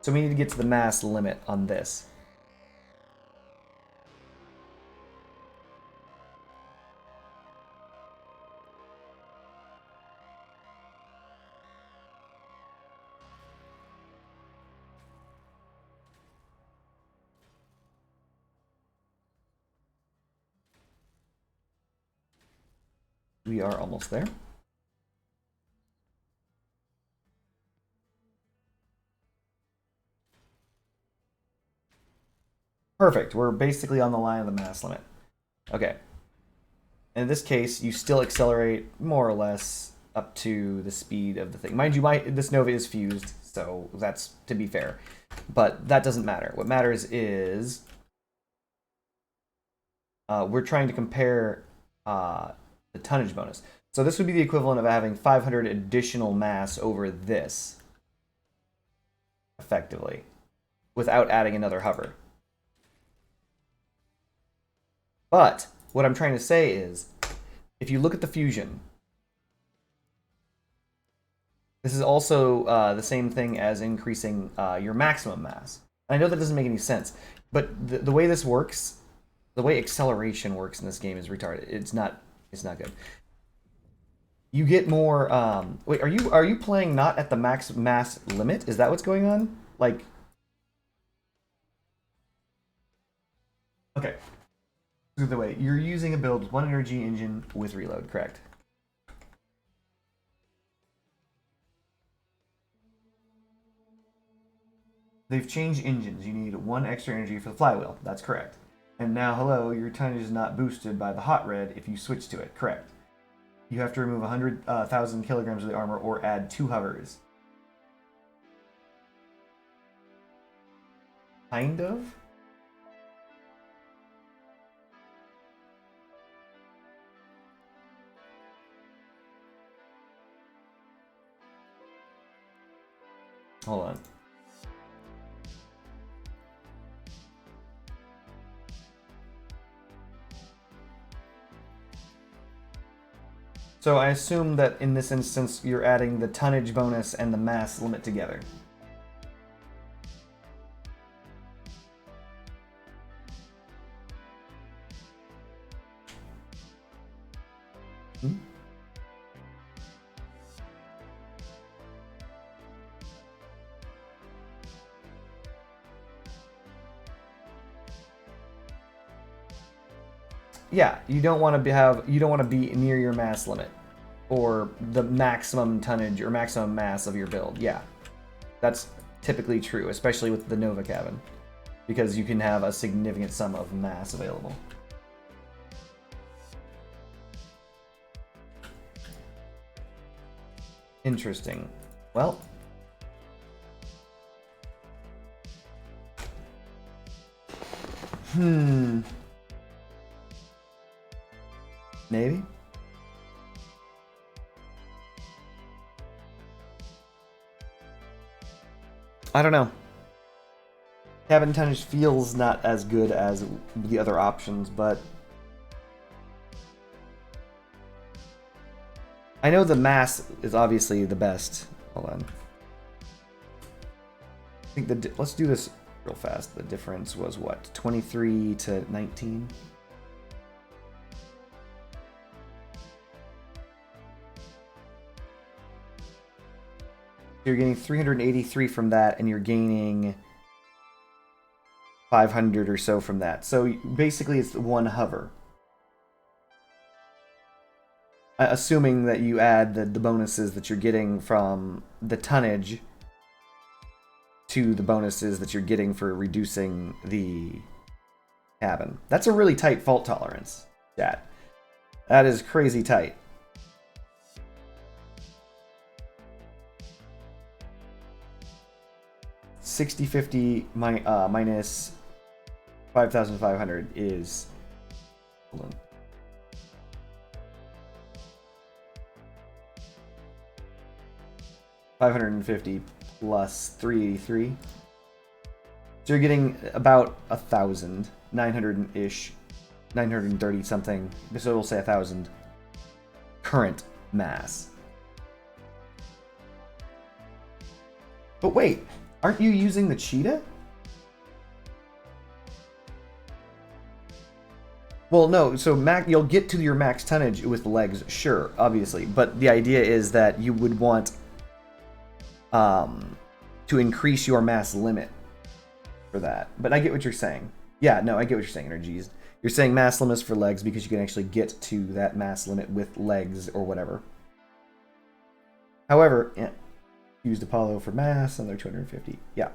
So we need to get to the mass limit on this. We are almost there. Perfect. We're basically on the line of the mass limit. Okay. In this case, you still accelerate more or less up to the speed of the thing. Mind you, this Nova is fused, so that's to be fair. But that doesn't matter. What matters is we're trying to compare the tonnage bonus. So this would be the equivalent of having 500 additional mass over this, effectively, without adding another hover. But what I'm trying to say is, if you look at the fusion, this is also the same thing as increasing your maximum mass. I know that doesn't make any sense, but the way this works, the way acceleration works in this game is retarded. It's not good. You get more. Wait, are you playing not at the max mass limit? Is that what's going on? Like, okay. Either way, you're using a build with 1 energy engine with reload, correct? They've changed engines. You need 1 extra energy for the flywheel. That's correct. And now, hello, your tonnage is not boosted by the hot red if you switch to it. Correct. You have to remove 100,000 kilograms of the armor or add 2 hovers. Kind of? Hold on. So I assume that in this instance you're adding the tonnage bonus and the mass limit together. Hmm? Yeah, you don't want to be near your mass limit or the maximum tonnage or maximum mass of your build. Yeah, that's typically true, especially with the Nova cabin, because you can have a significant sum of mass available. Interesting. Well, maybe. I don't know. Cabin tonnage feels not as good as the other options, but I know the mass is obviously the best. Hold on. I think let's do this real fast. The difference was what? 23 to 19? You're getting 383 from that, and you're gaining 500 or so from that. So basically it's one hover. Assuming that you add the bonuses that you're getting from the tonnage to the bonuses that you're getting for reducing the cabin. That's a really tight fault tolerance, chat. That is crazy tight. $60.50 minus 5,500 is... Hold on. $550 plus 383. So you're getting about 1,000, 900-ish, 930 something. So we'll say 1,000 current mass. But wait, aren't you using the cheetah? Well, no, so you'll get to your max tonnage with legs, sure, obviously. But the idea is that you would want to increase your mass limit for that. But I get what you're saying. Yeah, no, I get what you're saying, Energies. You're saying mass limits for legs because you can actually get to that mass limit with legs or whatever. However, yeah, used Apollo for mass, another 250. Yeah.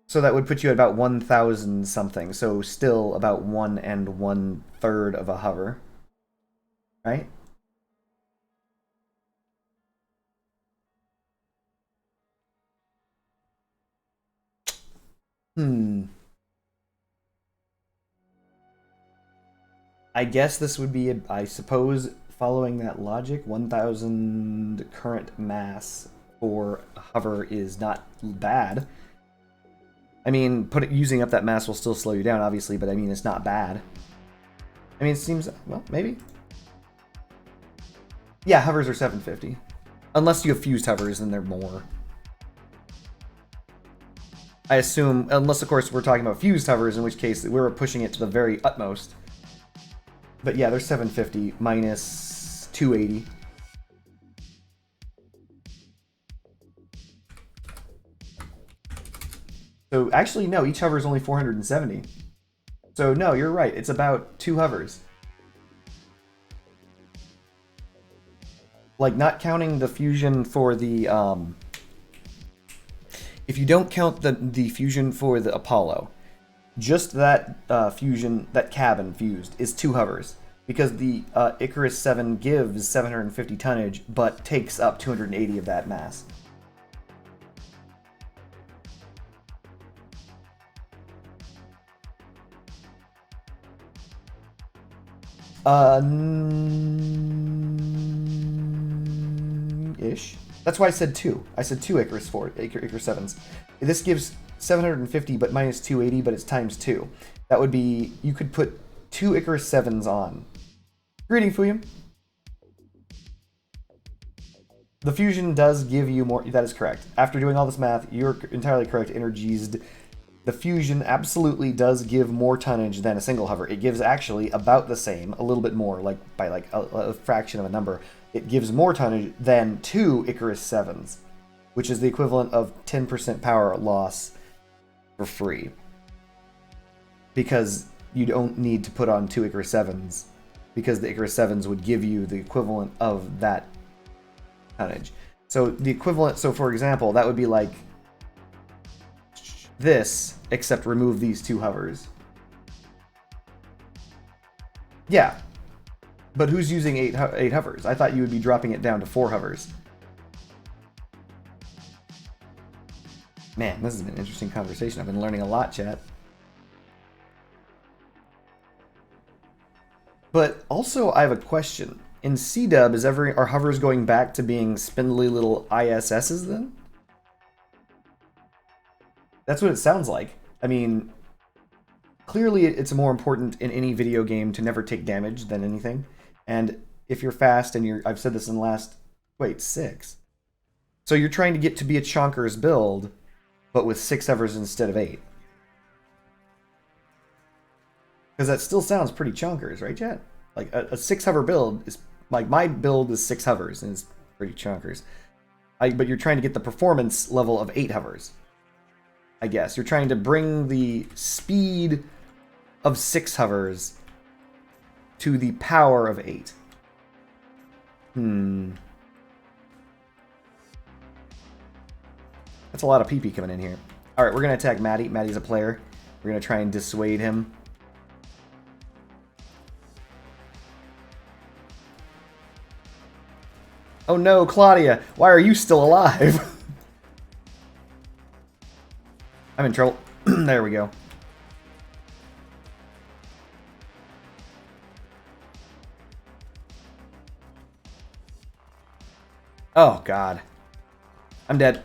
So that would put you at about 1,000 something. So still about 1 1/3 of a hover. Right? I guess this would be, I suppose, following that logic, 1,000 current mass for hover is not bad. I mean, using up that mass will still slow you down, obviously, but I mean, it's not bad. I mean, it seems, well, maybe. Yeah, hovers are 750. Unless you have fused hovers, then they're more. I assume, unless, of course, we're talking about fused hovers, in which case we're pushing it to the very utmost. But yeah, they're 750 minus 280. So actually, no, each hover is only 470. So no, you're right. It's about 2 hovers. Like, not counting the fusion for the... if you don't count the fusion for the Apollo, just that fusion, that cabin fused, is 2 hovers. Because the Icarus 7 gives 750 tonnage, but takes up 280 of that mass. Ish. That's why I said 2. I said 2 Icarus 7s. This gives 750, but minus 280, but it's times 2. That would be, you could put 2 Icarus 7s on. Greeting, Fuyum. The fusion does give you more. That is correct. After doing all this math, you're entirely correct. Energized. The fusion absolutely does give more tonnage than a single hover. It gives actually about the same, a little bit more, like by like a fraction of a number. It gives more tonnage than 2 Icarus 7s, which is the equivalent of 10% power loss for free. Because you don't need to put on 2 Icarus 7s, because the Icarus 7s would give you the equivalent of that tonnage. So the equivalent, so for example, that would be like this, except remove these 2 hovers. Yeah. But who's using 8 hovers? I thought you would be dropping it down to 4 hovers. Man, this has been an interesting conversation. I've been learning a lot, chat. But also, I have a question. In C-Dub, are hovers going back to being spindly little ISSs then? That's what it sounds like. I mean, clearly it's more important in any video game to never take damage than anything. And if you're fast and I've said this in the last, 6. So you're trying to get to be a Chonkers build, but with 6 hovers instead of 8. Because that still sounds pretty Chonkers, right, chat? Like a 6 hover build is, like my build is 6 hovers and it's pretty Chonkers. But you're trying to get the performance level of 8 hovers. I guess. You're trying to bring the speed of 6 hovers to the power of 8. That's a lot of PP coming in here. Alright, we're going to attack Maddie. Maddie's a player. We're going to try and dissuade him. Oh no, Claudia! Why are you still alive? I'm in trouble. There we go. Oh, God. I'm dead.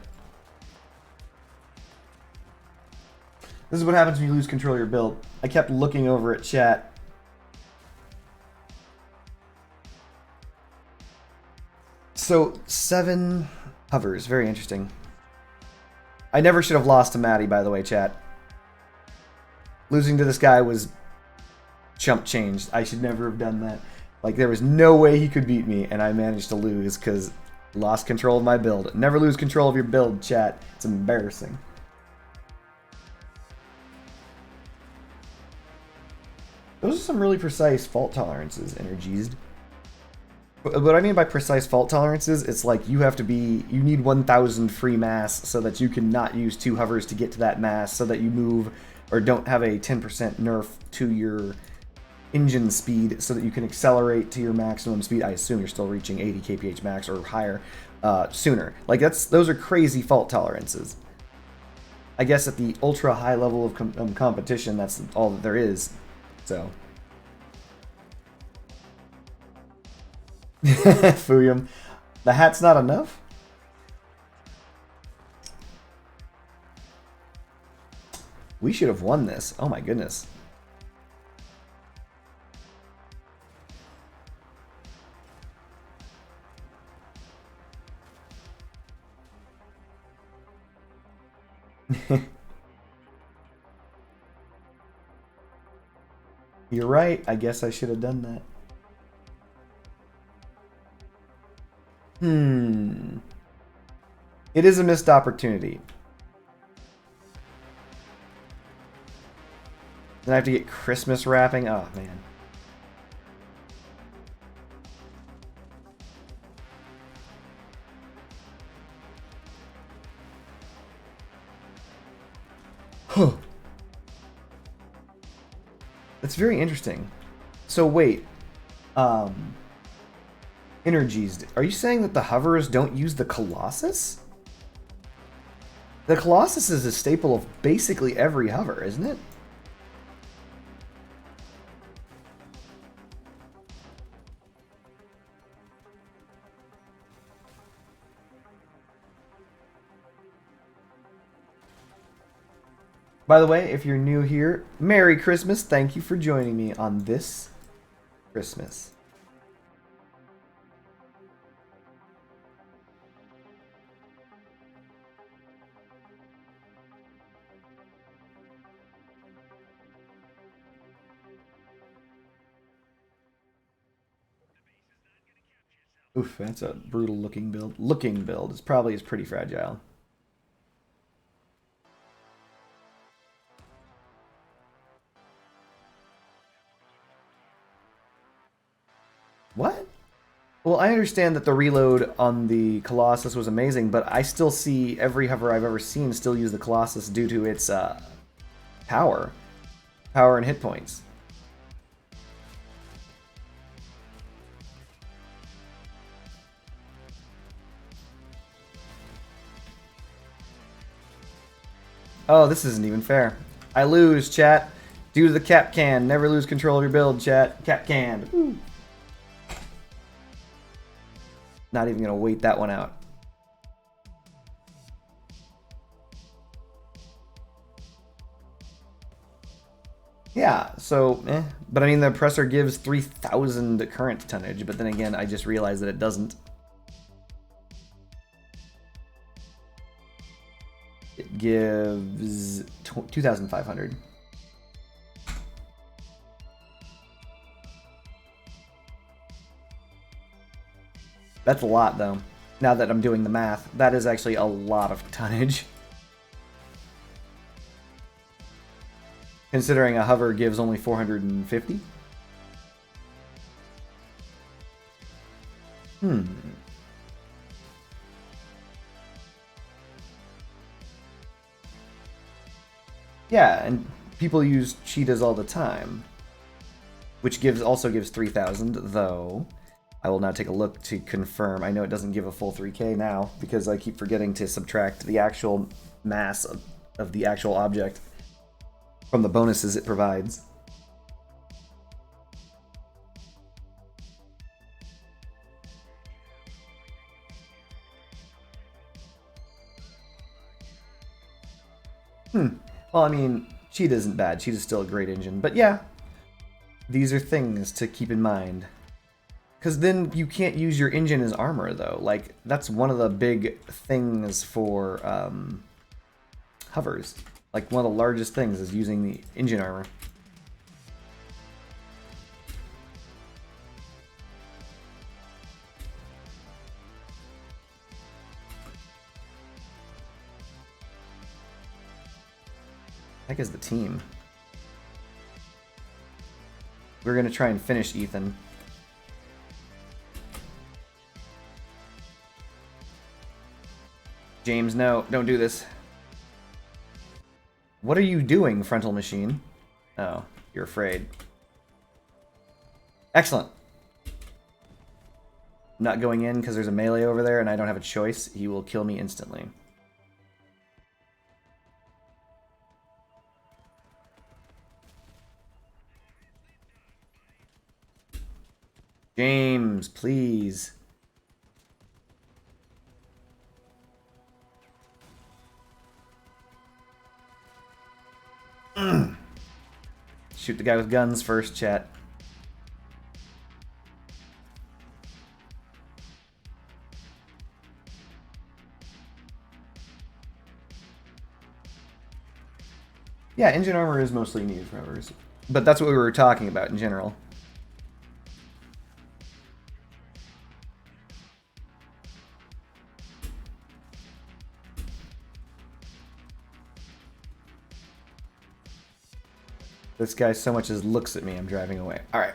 This is what happens when you lose control of your build. I kept looking over at chat. So, 7 hovers. Very interesting. I never should have lost to Maddie, by the way, chat. Losing to this guy was chump changed. I should never have done that. Like, there was no way he could beat me, and I managed to lose because lost control of my build. Never lose control of your build, chat. It's embarrassing. Those are some really precise fault tolerances, Energized. What I mean by precise fault tolerances, it's like you need 1000 free mass so that you can not use 2 hovers to get to that mass, so that you move or don't have a 10% nerf to your engine speed, so that you can accelerate to your maximum speed. I assume you're still reaching 80 kph max or higher sooner. Like those are crazy fault tolerances. I guess at the ultra high level of competition, that's all that there is. So. Fuyum. The hat's not enough? We should have won this. Oh my goodness. You're right. I guess I should have done that. It is a missed opportunity. Then I have to get Christmas wrapping. Oh, man. Huh. That's very interesting. So wait. Energized. Are you saying that the hovers don't use the Colossus? The Colossus is a staple of basically every hover, isn't it? By the way, if you're new here, Merry Christmas. Thank you for joining me on this Christmas. Oof, that's a brutal looking build. Looking build is probably is pretty fragile. What? Well, I understand that the reload on the Colossus was amazing, but I still see every hover I've ever seen still use the Colossus due to its power and hit points. Oh, this isn't even fair. I lose, chat. Due to the cap can. Never lose control of your build, chat. Cap can. Woo. Not even gonna wait that one out. Yeah, so, But I mean, the oppressor gives 3,000 current tonnage, but then again, I just realized that it doesn't. It gives 2,500. That's a lot, though. Now that I'm doing the math, that is actually a lot of tonnage. Considering a hover gives only 450? Yeah, and people use cheetahs all the time. Which also gives 3,000, though. I will now take a look to confirm. I know it doesn't give a full 3k now, because I keep forgetting to subtract the actual mass of the actual object from the bonuses it provides. Well, I mean, Cheetah isn't bad. Cheetah's still a great engine. But yeah, these are things to keep in mind. Because then you can't use your engine as armor, though. Like, that's one of the big things for hovers. Like, one of the largest things is using the engine armor. Heck is the team. We're going to try and finish Ethan. James, no, don't do this. What are you doing, Frontal Machine? Oh, you're afraid. Excellent. Not going in because there's a melee over there and I don't have a choice. He will kill me instantly. James, please. Shoot the guy with guns first, chat. Yeah, engine armor is mostly needed for hovers. But that's what we were talking about in general. This guy so much as looks at me, I'm driving away. Alright.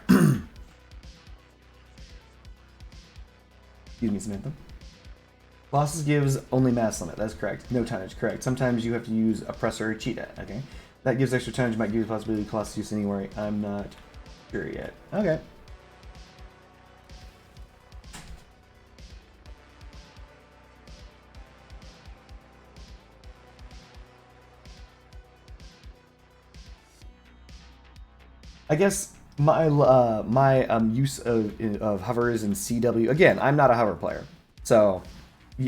Excuse me, Samantha. Colossus gives only mass limit, that's correct. No tonnage, correct. Sometimes you have to use Oppressor or Cheetah, okay. That gives extra tonnage, might give you the possibility of Colossus use anywhere. I'm not sure yet. Okay. I guess my use of hovers in CW, again, I'm not a hover player, so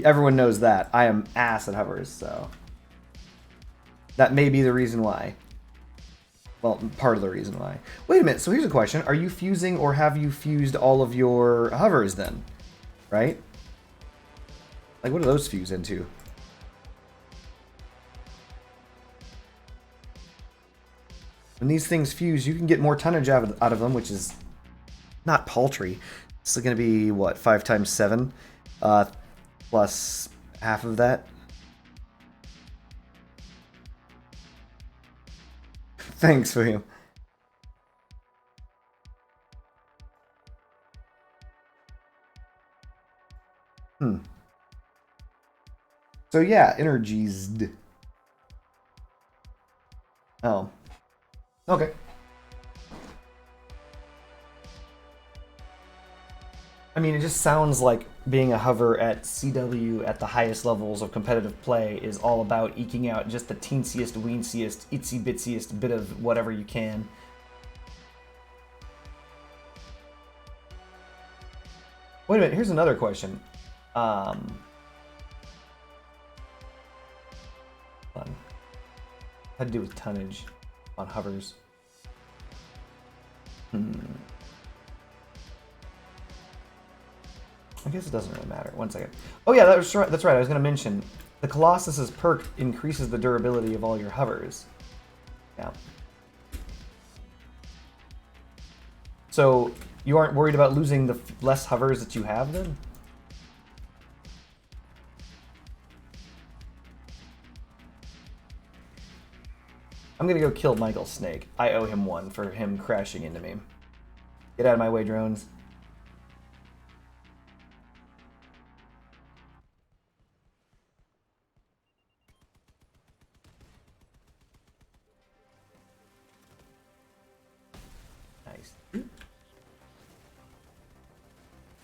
everyone knows that. I am ass at hovers, so that may be the reason why. Well, part of the reason why. Wait a minute, so here's a question. Are you fusing or have you fused all of your hovers then? Right? Like, what do those fuse into? When these things fuse, you can get more tonnage out of them, which is not paltry. This is going to be, what, 5 times 7? Plus half of that. Thanks, William. So yeah, energized. Oh. Okay. I mean, it just sounds like being a hover at CW at the highest levels of competitive play is all about eking out just the teensiest, weensiest, itsy bitsiest bit of whatever you can. Wait a minute, here's another question. Had to do with tonnage on hovers. I guess it doesn't really matter. One second. Oh yeah, that's right. That's right. I was going to mention the Colossus's perk increases the durability of all your hovers. Yeah. So you aren't worried about losing the less hovers that you have then? I'm gonna go kill Michael Snake. I owe him one for him crashing into me. Get out of my way, drones. Nice.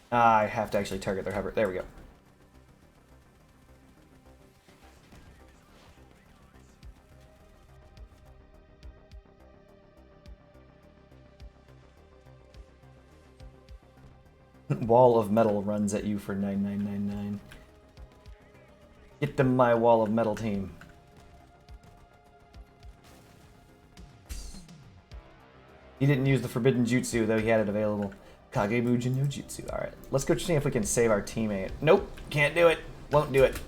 I have to actually target their hover. There we go. Wall of metal runs at you for 9999. Get them my wall of metal team. He didn't use the forbidden jutsu, though he had it available. Kagebujin no jutsu. Alright, let's go see if we can save our teammate. Nope, can't do it. Won't do it.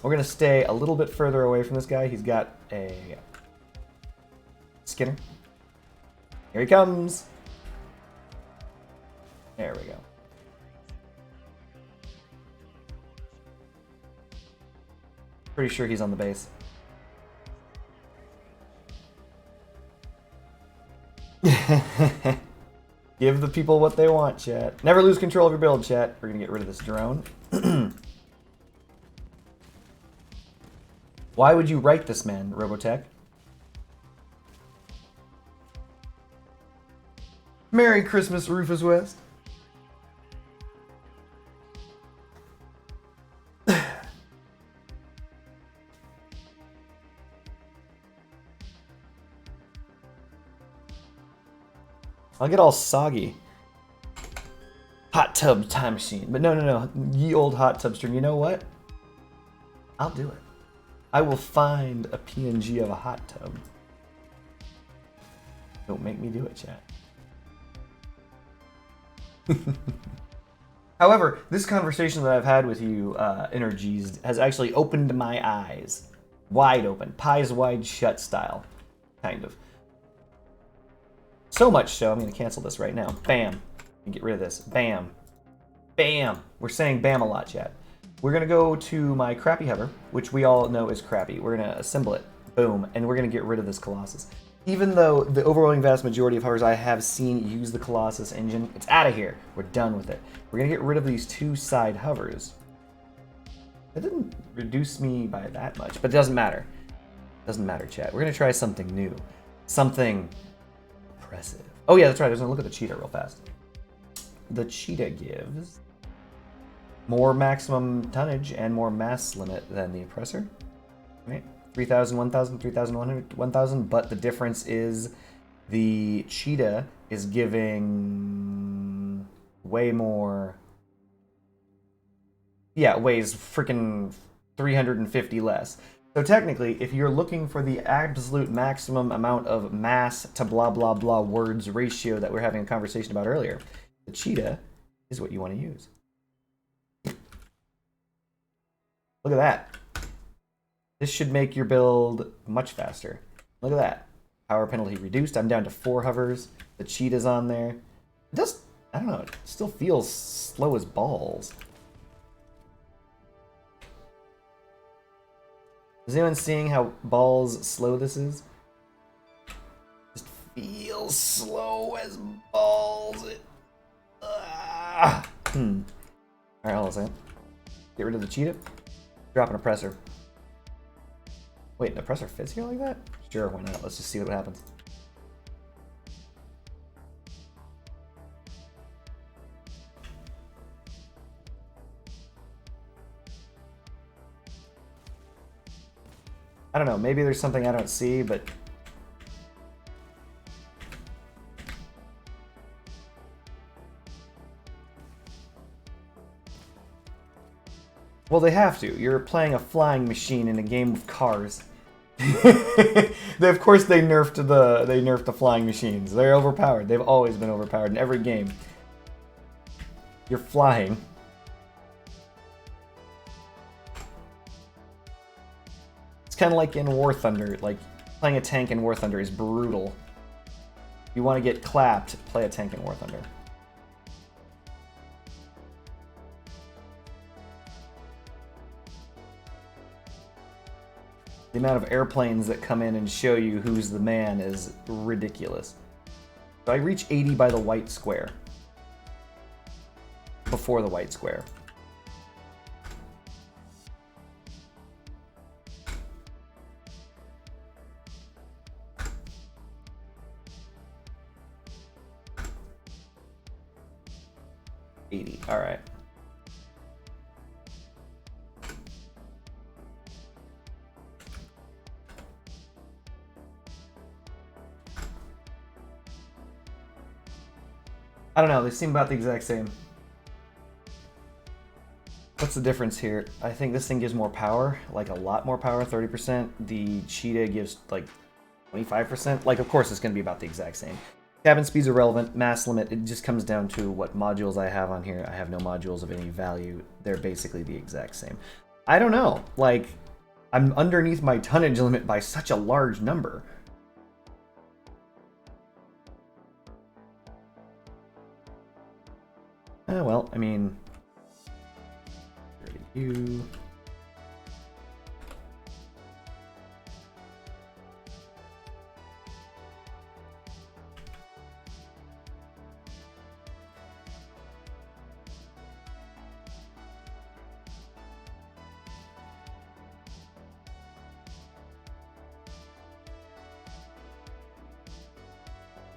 We're gonna stay a little bit further away from this guy. He's got a Skinner. Here he comes. There we go. Pretty sure he's on the base. Give the people what they want, chat. Never lose control of your build, chat. We're gonna get rid of this drone. Why would you write this man, Robotech? Merry Christmas, Rufus West. I'll get all soggy. Hot tub time machine. But no. Ye old hot tub stream. You know what? I'll do it. I will find a PNG of a hot tub. Don't make me do it, chat. However, this conversation that I've had with you, Energized, has actually opened my eyes. Wide open. Pies wide shut style. Kind of. So much so, I'm going to cancel this right now. Bam. And get rid of this. Bam. Bam. We're saying bam a lot, chat. We're going to go to my crappy hover, which we all know is crappy. We're going to assemble it. Boom. And we're going to get rid of this Colossus. Even though the overwhelming vast majority of hovers I have seen use the Colossus engine, it's out of here. We're done with it. We're going to get rid of these two side hovers. That didn't reduce me by that much, but it doesn't matter. Doesn't matter, chat. We're going to try something new. Something impressive. Oh yeah, that's right. I was going to look at the cheetah real fast. The cheetah gives more maximum tonnage and more mass limit than the oppressor. Right? 3,000, 1,000, 3,100, 1,000, but the difference is the cheetah is giving way more. Yeah, weighs freaking 350 less. So technically, if you're looking for the absolute maximum amount of mass to blah blah blah words ratio that we're having a conversation about earlier, the cheetah is what you want to use. Look at that. This should make your build much faster. Look at that. Power penalty reduced. I'm down to 4 hovers. The cheetah's on there. It does, I don't know, it still feels slow as balls. Is anyone seeing how balls slow this is? Just feels slow as balls. Alright, hold on a second. Get rid of the cheetah. Drop an oppressor. Wait, an oppressor fits here like that? Sure, why not? Let's just see what happens. I don't know, maybe there's something I don't see, but... Well, they have to. You're playing a flying machine in a game of cars. Of course they nerfed the flying machines. They're overpowered. They've always been overpowered in every game. You're flying. It's kind of like in War Thunder. Like, playing a tank in War Thunder is brutal. If you want to get clapped, play a tank in War Thunder. The amount of airplanes that come in and show you who's the man is ridiculous. So I reach 80 by the white square. Before the white square. All right. I don't know, they seem about the exact same. What's the difference here? I think this thing gives more power, like a lot more power, 30%. The cheetah gives like 25%. Like, of course, it's going to be about the exact same. Cabin speed's irrelevant. Mass limit, it just comes down to what modules I have on here. I have no modules of any value. They're basically the exact same. I don't know. Like, I'm underneath my tonnage limit by such a large number. Well, I mean... you...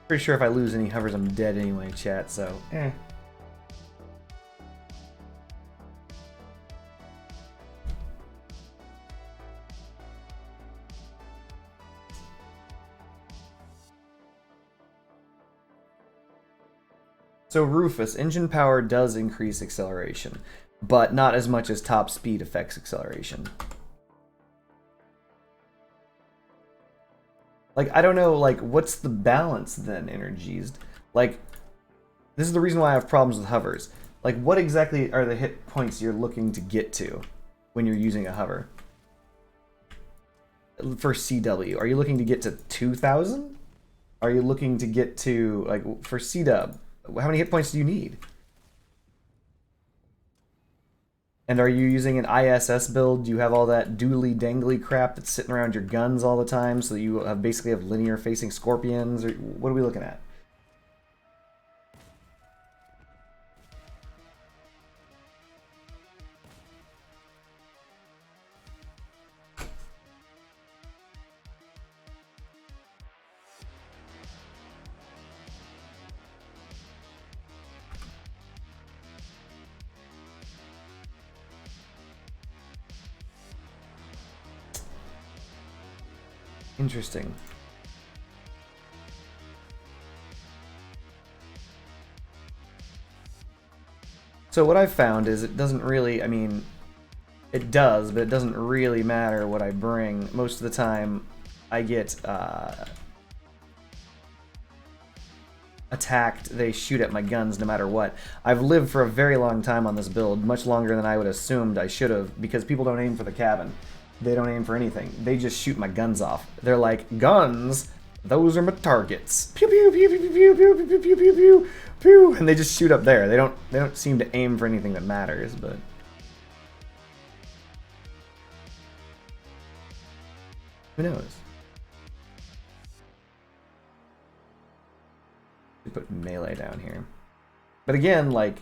Pretty sure if I lose any hovers, I'm dead anyway, chat, so, eh. So Rufus, engine power does increase acceleration, but not as much as top speed affects acceleration. Like, I don't know, like, what's the balance then, Energized? Like, this is the reason why I have problems with hovers. Like, what exactly are the hit points you're looking to get to when you're using a hover? For CW, are you looking to get to 2,000? Are you looking to get to, like, for CW, how many hit points do you need? And are you using an ISS build? Do you have all that doodly dangly crap that's sitting around your guns all the time so that you basically have linear facing scorpions? Or what are we looking at? Interesting. So what I've found is it doesn't really, I mean, it does, but it doesn't really matter what I bring. Most of the time, I get attacked, they shoot at my guns no matter what. I've lived for a very long time on this build, much longer than I would have assumed I should have, because people don't aim for the cabin. They don't aim for anything. They just shoot my guns off. They're like, guns? Those are my targets. Pew pew pew pew pew pew pew pew pew pew pew pew, and they just shoot up there. They don't seem to aim for anything that matters, but who knows? We put melee down here, but again, like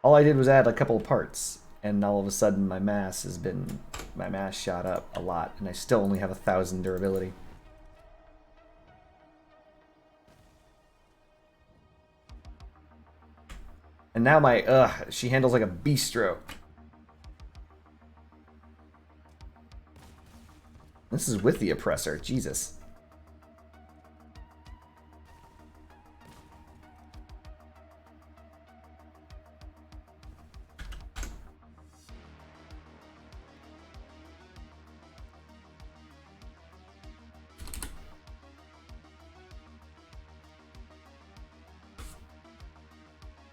all I did was add a couple of parts, and all of a sudden my mass shot up a lot, and I still only have 1,000 durability. And now she handles like a bistro. This is with the oppressor, Jesus.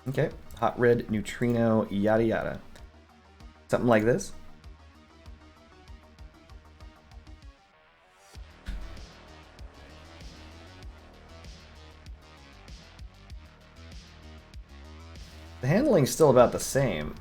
Okay, hot red neutrino, yada yada. Something like this. The handling's still about the same.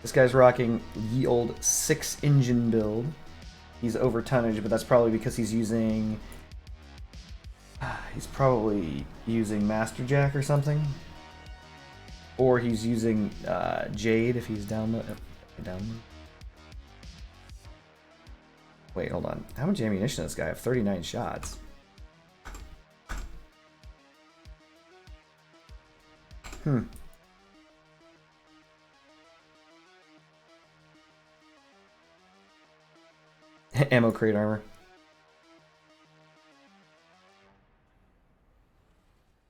This guy's rocking ye old 6-engine build. He's over tonnage, but that's probably because he's using... He's probably using Masterjack or something. Or he's using Jade if he's down. Wait, hold on. How much ammunition does this guy have? 39 shots. Ammo crate armor.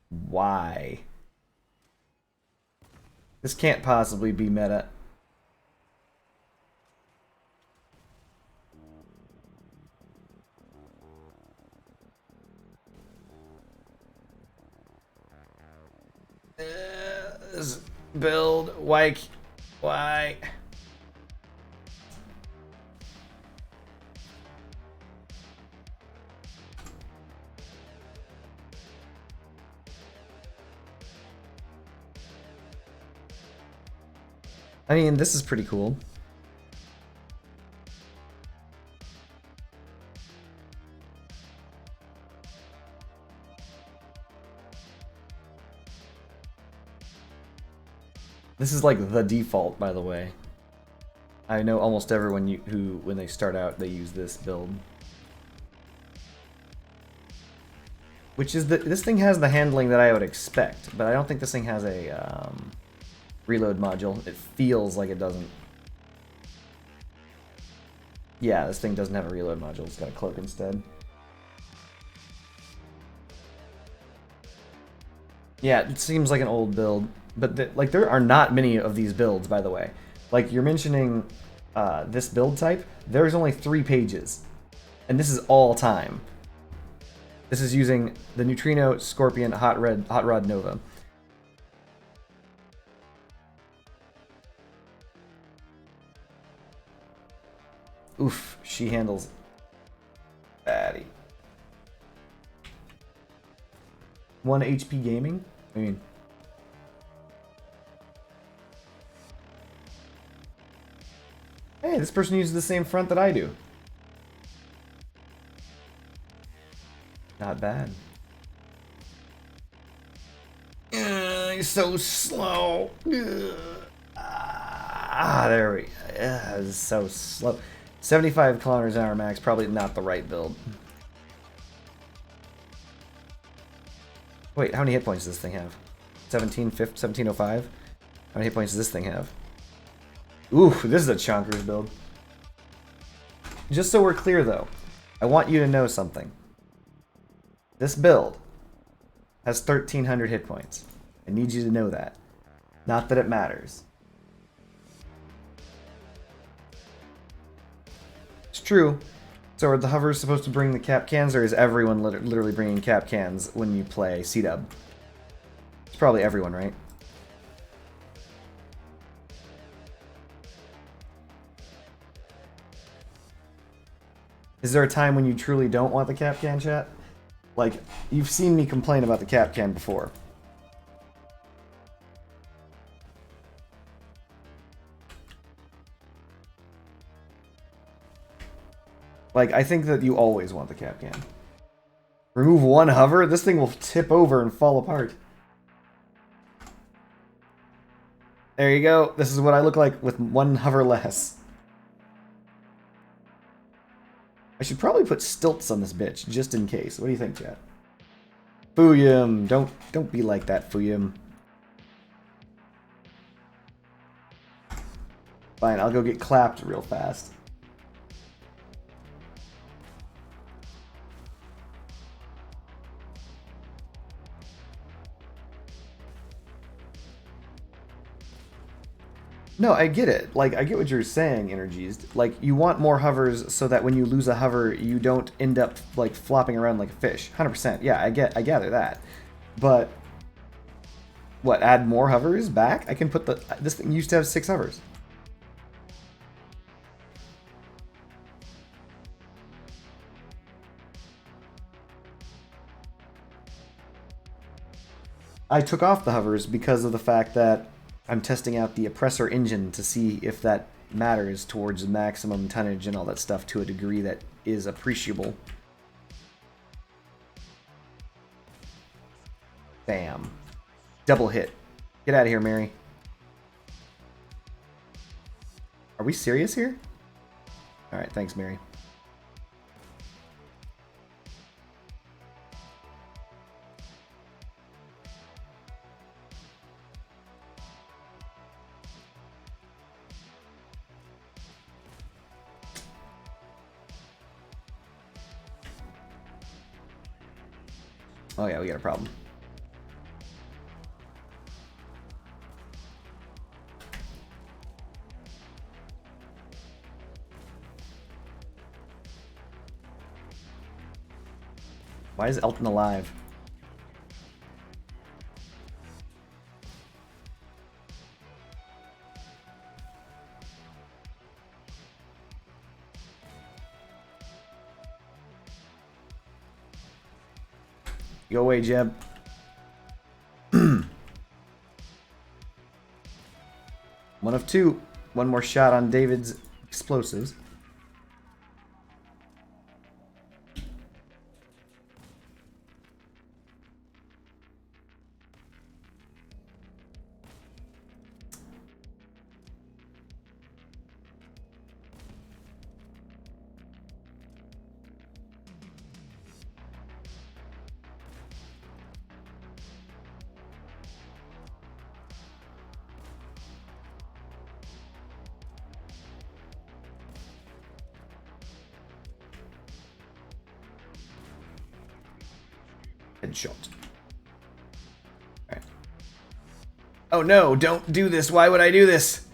Why? This can't possibly be meta. This build, why? I mean, this is pretty cool. This is like the default, by the way. I know almost everyone who, when they start out, they use this build. Which is this thing has the handling that I would expect, but I don't think this thing has a reload module. It feels like it doesn't. Yeah, this thing doesn't have a reload module. It's got a cloak instead. Yeah, it seems like an old build, but like there are not many of these builds, by the way. Like you're mentioning this build type, there's only 3 pages, and this is all time. This is using the Neutrino, Scorpion, Hot Rod Nova. Oof, she handles batty. 1 HP gaming? I mean... Hey, this person uses the same front that I do. Not bad. You're so slow. There we go. This is so slow. 75 kilometers an hour max, probably not the right build. Wait, how many hit points does this thing have? 1705? How many hit points does this thing have? Ooh, this is a chonkers build. Just so we're clear though, I want you to know something. This build has 1,300 hit points. I need you to know that. Not that it matters. It's true. It's So are the hovers supposed to bring the cap cans, or is everyone literally bringing cap cans when you play C-Dub? It's probably everyone, right? Is there a time when you truly don't want the cap can, chat? Like, you've seen me complain about the cap can before. Like, I think that you always want the cap can. Remove one hover? This thing will tip over and fall apart. There you go. This is what I look like with one hover less. I should probably put stilts on this bitch, just in case. What do you think, chat? Fuyum! Don't be like that, Fuyum. Fine, I'll go get clapped real fast. No, I get it. Like, I get what you're saying, Energies. Like, you want more hovers so that when you lose a hover, you don't end up, like, flopping around like a fish. 100%. Yeah, I gather that. But, what, add more hovers back? I can put the... This thing used to have 6 hovers. I took off the hovers because of the fact that I'm testing out the oppressor engine to see if that matters towards maximum tonnage and all that stuff to a degree that is appreciable. Bam. Double hit. Get out of here, Mary. Are we serious here? Alright, thanks, Mary. Oh yeah, we got a problem. Why is Elton alive? Go away, Jeb. One of two. One more shot on David's explosives. Headshot. Alright. Oh no, don't do this. Why would I do this?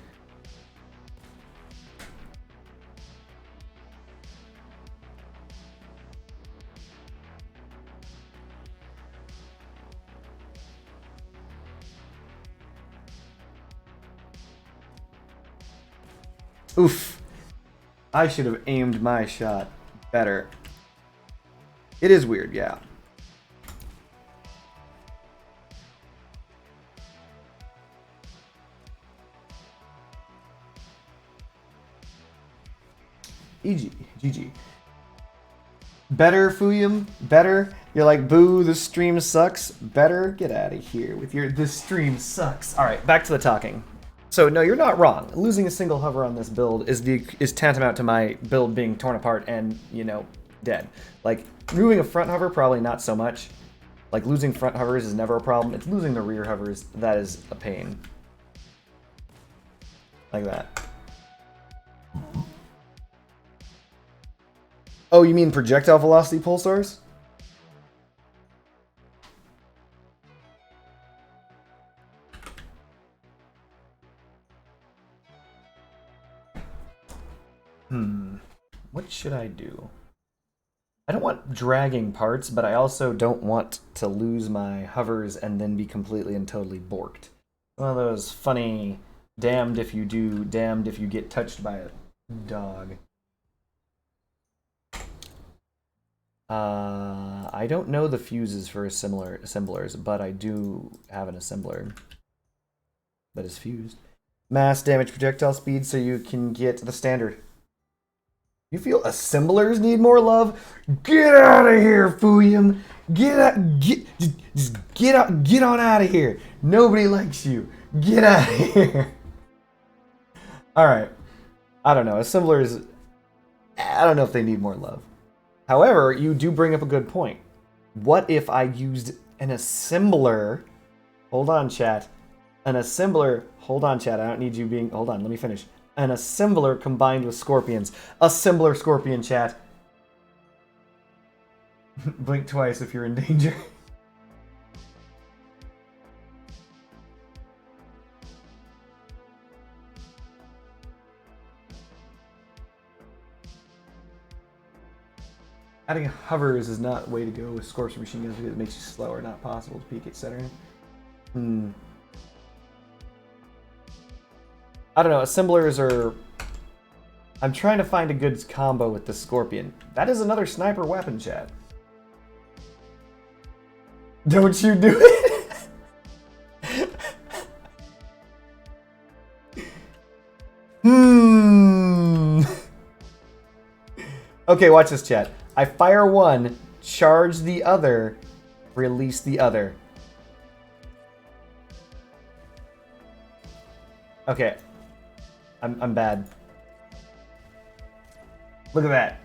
Oof. I should have aimed my shot better. It is weird, yeah. GG. Better, Fuyum? Better? You're like, boo, the stream sucks? Better? Get out of here with your, this stream sucks. Alright, back to the talking. So, no, you're not wrong. Losing a single hover on this build is tantamount to my build being torn apart and, you know, dead. Like, removing a front hover, probably not so much. Like, losing front hovers is never a problem. It's losing the rear hovers that is a pain. Like that. Oh, you mean projectile velocity pulsars? What should I do? I don't want dragging parts, but I also don't want to lose my hovers and then be completely and totally borked. One of those funny damned if you do, damned if you get touched by a dog. I don't know the fuses for assemblers, but I do have an assembler that is fused. Mass damage projectile speed so you can get the standard. You feel assemblers need more love? Get out of here, Fuyum! Just get out, get on out of here. Nobody likes you. Get out of here. All right. I don't know. Assemblers, I don't know if they need more love. However, you do bring up a good point. What if I used an assembler? Hold on, chat. An assembler. Hold on, chat. I don't need you being. Hold on. Let me finish. An assembler combined with scorpions. Assembler scorpion, chat. Blink twice if you're in danger. Adding hovers is not the way to go with scorpion machine guns because it makes you slower, not possible to peek, etc. I don't know, assemblers are... I'm trying to find a good combo with the Scorpion. That is another sniper weapon, chat. Don't you do it! Okay, watch this, chat. I fire one, charge the other, release the other. Okay. I'm bad. Look at that.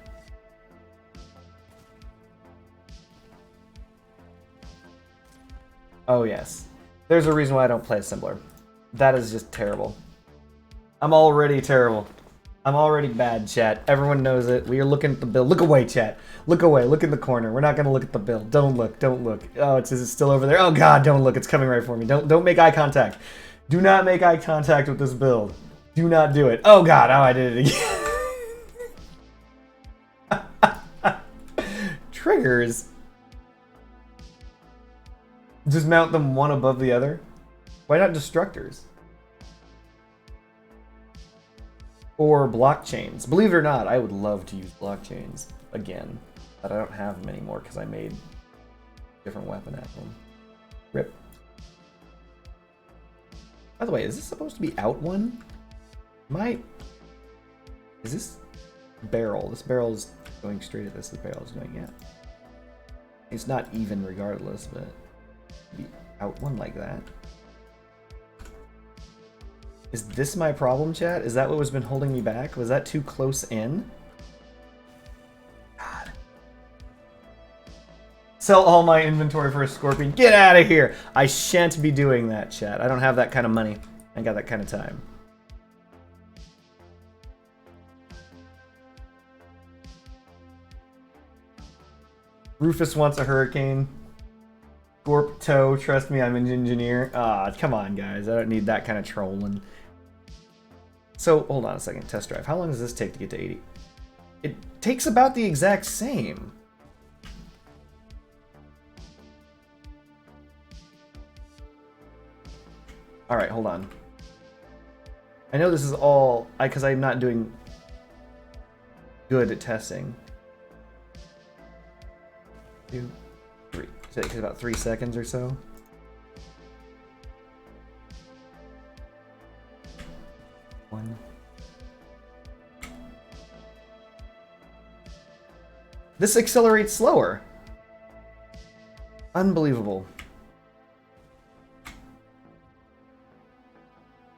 Oh, yes. There's a reason why I don't play Assembler. That is just terrible. I'm already terrible. I'm already bad, chat. Everyone knows it. We are looking at the bill. Look away, chat. Look away. Look in the corner. We're not going to look at the bill. Don't look. Don't look. Oh, is it still over there? Oh, God, don't look. It's coming right for me. Don't make eye contact. Do not make eye contact with this build. Do not do it. Oh, God. Oh, I did it again. Triggers. Just mount them one above the other. Why not destructors? Or blockchains. Believe it or not, I would love to use blockchains again. But I don't have them anymore because I made a different weapon out of them. Rip. By the way, is this supposed to be out one? Is this barrel? This barrel is going straight at this. The barrel is going, yeah. It's not even regardless, but be out one like that. Is this my problem, chat? Is that what has been holding me back? Was that too close in? God. Sell all my inventory for a Scorpion. Get out of here! I shan't be doing that, chat. I don't have that kind of money. I ain't got that kind of time. Rufus wants a hurricane. Gorp toe, trust me, I'm an engineer. Ah, come on, guys. I don't need that kind of trolling. So, hold on a second. Test drive. How long does this take to get to 80? It takes about the exact same. Alright, hold on. I know this is all... because I'm not doing good at testing. 2, 3. So it takes about 3 seconds or so. One. This accelerates slower. Unbelievable.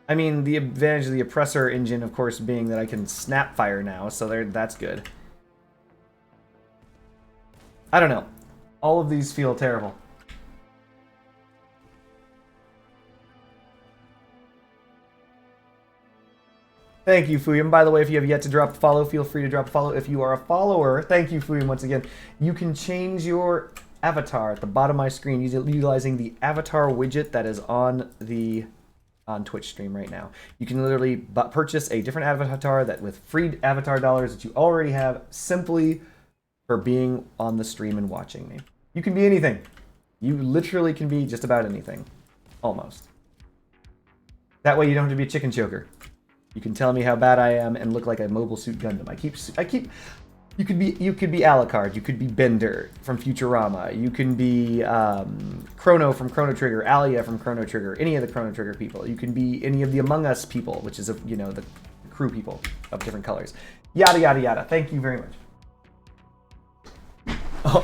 I mean, the advantage of the oppressor engine, of course, being that I can snap fire now, so that's good. I don't know. All of these feel terrible. Thank you, Fuyum. By the way, if you have yet to drop a follow, feel free to drop a follow. If you are a follower, thank you, Fuyum, once again. You can change your avatar at the bottom of my screen utilizing the avatar widget that is on Twitch stream right now. You can literally purchase a different avatar that with free avatar dollars that you already have simply for being on the stream and watching me. You can be anything. You literally can be just about anything. Almost. That way you don't have to be a chicken choker. You can tell me how bad I am and look like a Mobile Suit Gundam. You could be Alucard. You could be Bender from Futurama. You can be Chrono from Chrono Trigger, Alia from Chrono Trigger, any of the Chrono Trigger people. You can be any of the Among Us people, which is the crew people of different colors. Yada yada yada. Thank you very much.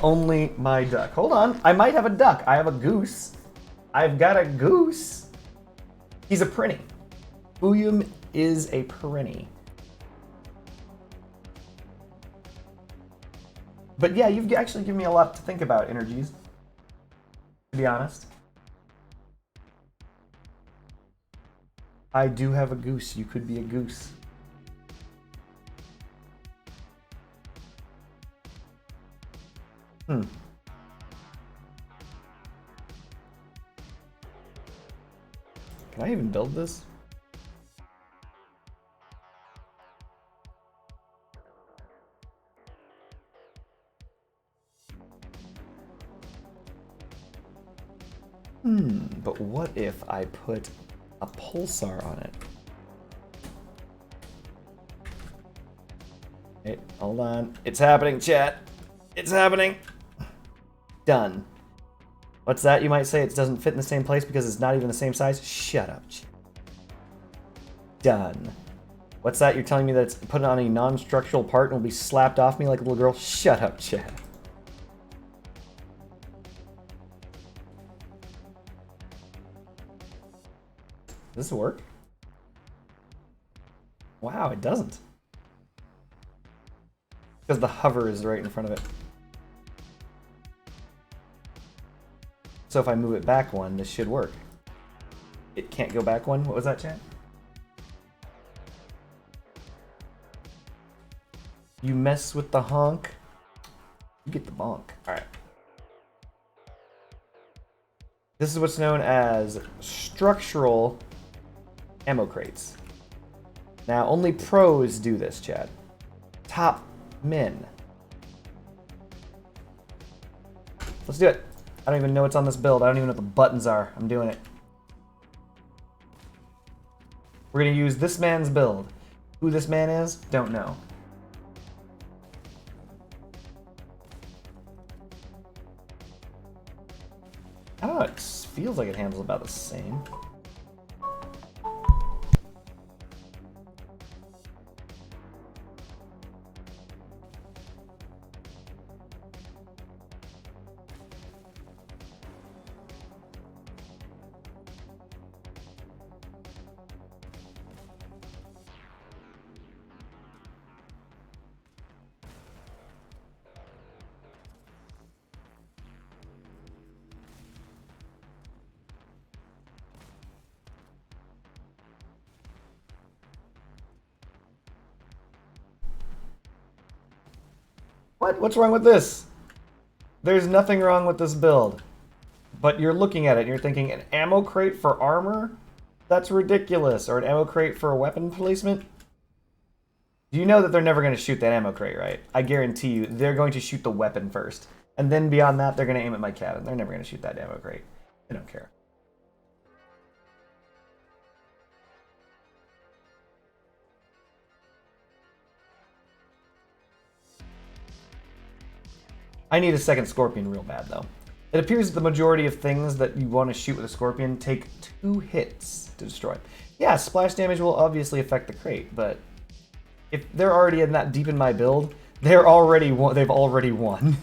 Only my duck. Hold on. I might have a duck. I have a goose. I've got a goose. He's a prinny. Uyum is a perenni. But yeah, you've actually given me a lot to think about, Energies. To be honest. I do have a goose. You could be a goose. Can I even build this? But what if I put a pulsar on it? Hey, hold on. It's happening, chat. It's happening. Done. What's that? You might say it doesn't fit in the same place because it's not even the same size? Shut up. Done. What's that? You're telling me that it's put on a non-structural part and will be slapped off me like a little girl? Shut up, chat. Does this work? Wow, it doesn't. Because the hover is right in front of it. So if I move it back one, this should work. It can't go back one? What was that, chat? You mess with the honk, you get the bonk. Alright. This is what's known as structural ammo crates. Now, only pros do this, Chad. Top men. Let's do it. I don't even know what's on this build. I don't even know what the buttons are. I'm doing it. We're going to use this man's build. Who this man is, don't know. I don't know, it feels like it handles about the same. What? What's wrong with this? There's nothing wrong with this build. But you're looking at it and you're thinking, an ammo crate for armor? That's ridiculous. Or an ammo crate for a weapon placement? You know that they're never going to shoot that ammo crate, right? I guarantee you, they're going to shoot the weapon first. And then beyond that, they're going to aim at my cabin. They're never going to shoot that ammo crate. They don't care. I need a second Scorpion real bad, though. It appears that the majority of things that you want to shoot with a Scorpion take 2 hits to destroy. Yeah, splash damage will obviously affect the crate, but if they're already in that deep in my build, they've already won.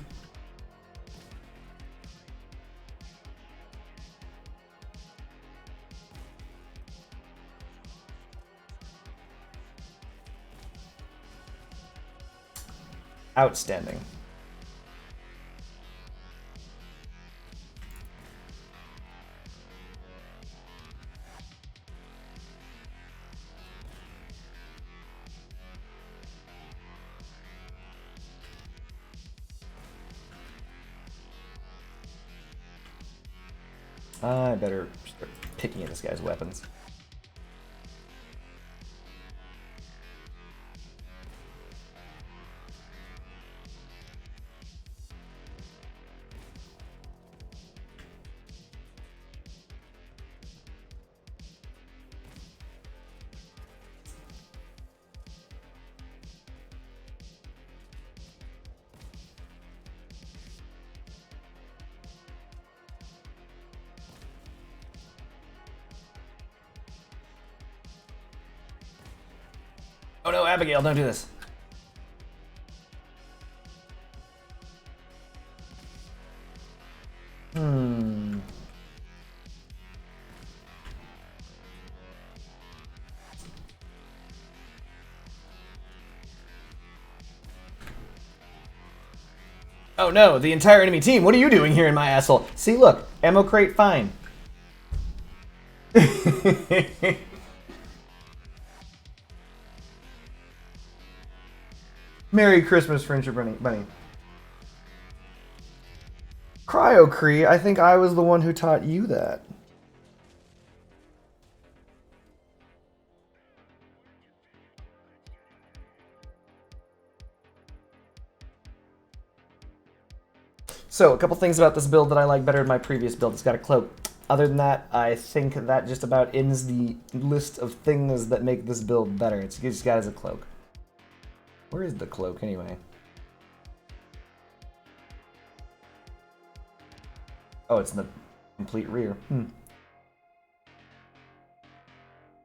Outstanding. I better start picking at this guy's weapons. Oh no, Abigail, don't do this. Oh no, the entire enemy team. What are you doing here in my asshole? See, look, ammo crate, fine. Merry Christmas, Friendship Bunny. Cryocree, I think I was the one who taught you that. So, a couple things about this build that I like better than my previous build. It's got a cloak. Other than that, I think that just about ends the list of things that make this build better. It's just got as a cloak. Where is the cloak, anyway? Oh, it's in the complete rear.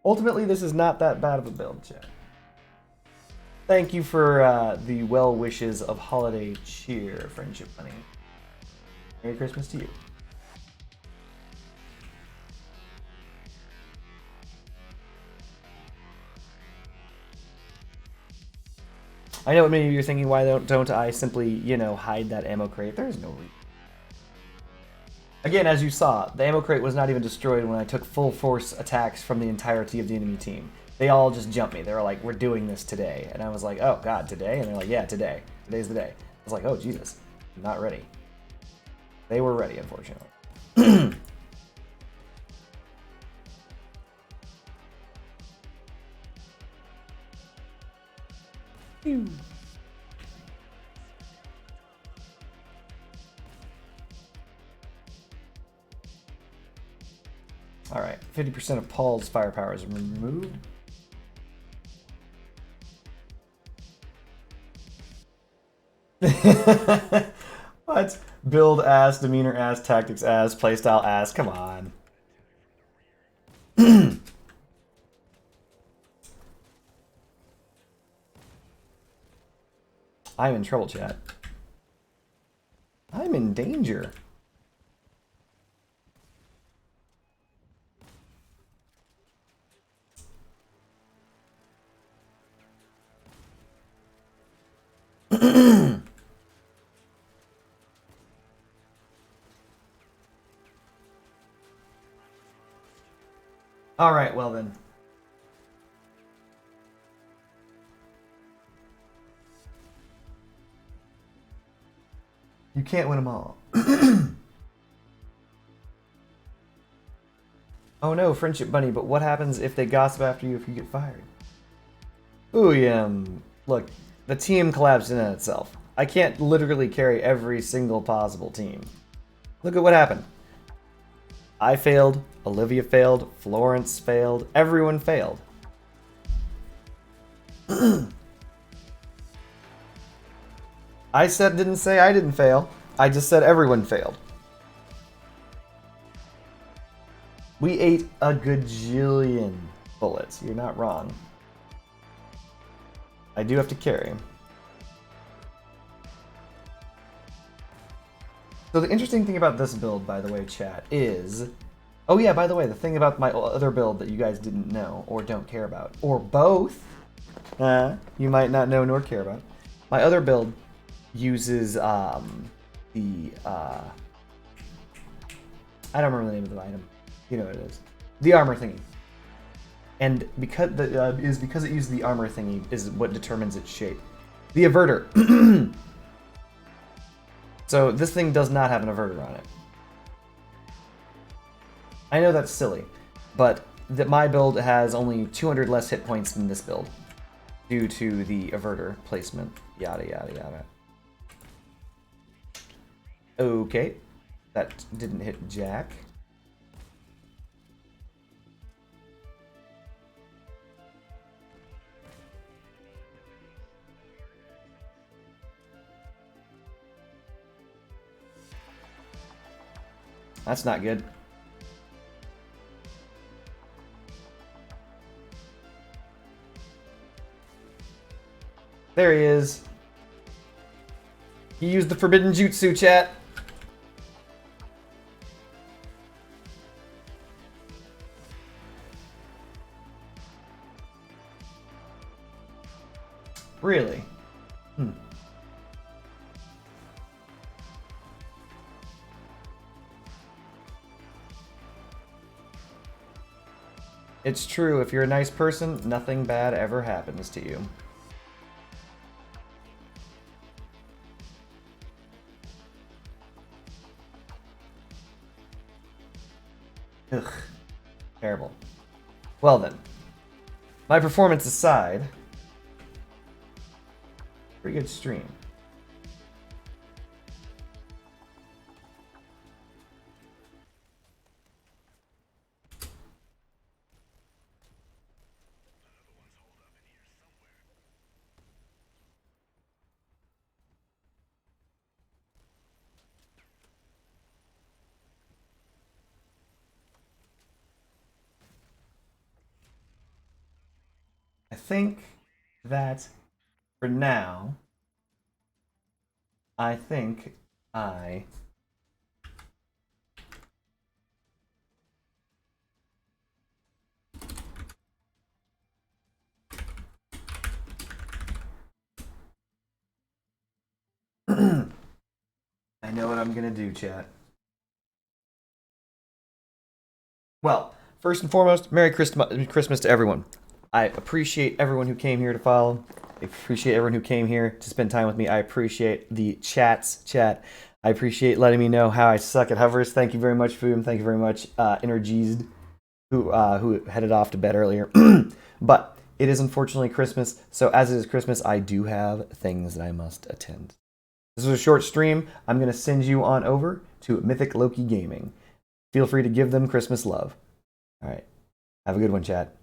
Ultimately, this is not that bad of a build, chat. Thank you for the well wishes of holiday cheer, Friendship Bunny. Merry Christmas to you. I know what many of you are thinking, why don't I simply, you know, hide that ammo crate? There's no reason. Again, as you saw, the ammo crate was not even destroyed when I took full force attacks from the entirety of the enemy team. They all just jumped me. They were like, we're doing this today. And I was like, oh god, today? And they're like, yeah, today. Today's the day. I was like, oh Jesus, I'm not ready. They were ready, unfortunately. Alright, 50% of Paul's firepower is removed. What? Build ass, demeanor ass, tactics ass, playstyle ass. Come on. I'm in trouble, chat. I'm in danger. All right, well then. You can't win them all. Oh no, Friendship Bunny, but what happens if they gossip after you if you get fired? Ooh, yeah. Look, the team collapsed in on itself. I can't literally carry every single possible team. Look at what happened. I failed, Olivia failed, Florence failed, everyone failed. I didn't say I didn't fail. I just said everyone failed. We ate a gajillion bullets. You're not wrong. I do have to carry. So the interesting thing about this build, by the way, chat, is... Oh yeah, by the way, the thing about my other build that you guys didn't know or don't care about, or both, you might not know nor care about. My other build uses I don't remember the name of the item. You know what it is. The armor thingy. And because because it uses the armor thingy is what determines its shape. The averter. So this thing does not have an averter on it. I know that's silly, but my build has only 200 less hit points than this build due to the averter placement. Yada yada yada. Okay, that didn't hit Jack. That's not good. There he is. He used the forbidden jutsu, chat. Really? It's true, if you're a nice person, nothing bad ever happens to you. Ugh. Terrible. Well then. My performance aside, pretty good stream. I think that for now, I think I I know what I'm gonna do, chat. Well, first and foremost, Merry Christmas to everyone. I appreciate everyone who came here to follow. I appreciate everyone who came here to spend time with me. I appreciate the chat. I appreciate letting me know how I suck at hovers. Thank you very much, Foom. Thank you very much, Energized, who headed off to bed earlier. But it is unfortunately Christmas, so as it is Christmas, I do have things that I must attend. This was a short stream. I'm going to send you on over to Mythic Loki Gaming. Feel free to give them Christmas love. All right. Have a good one, chat.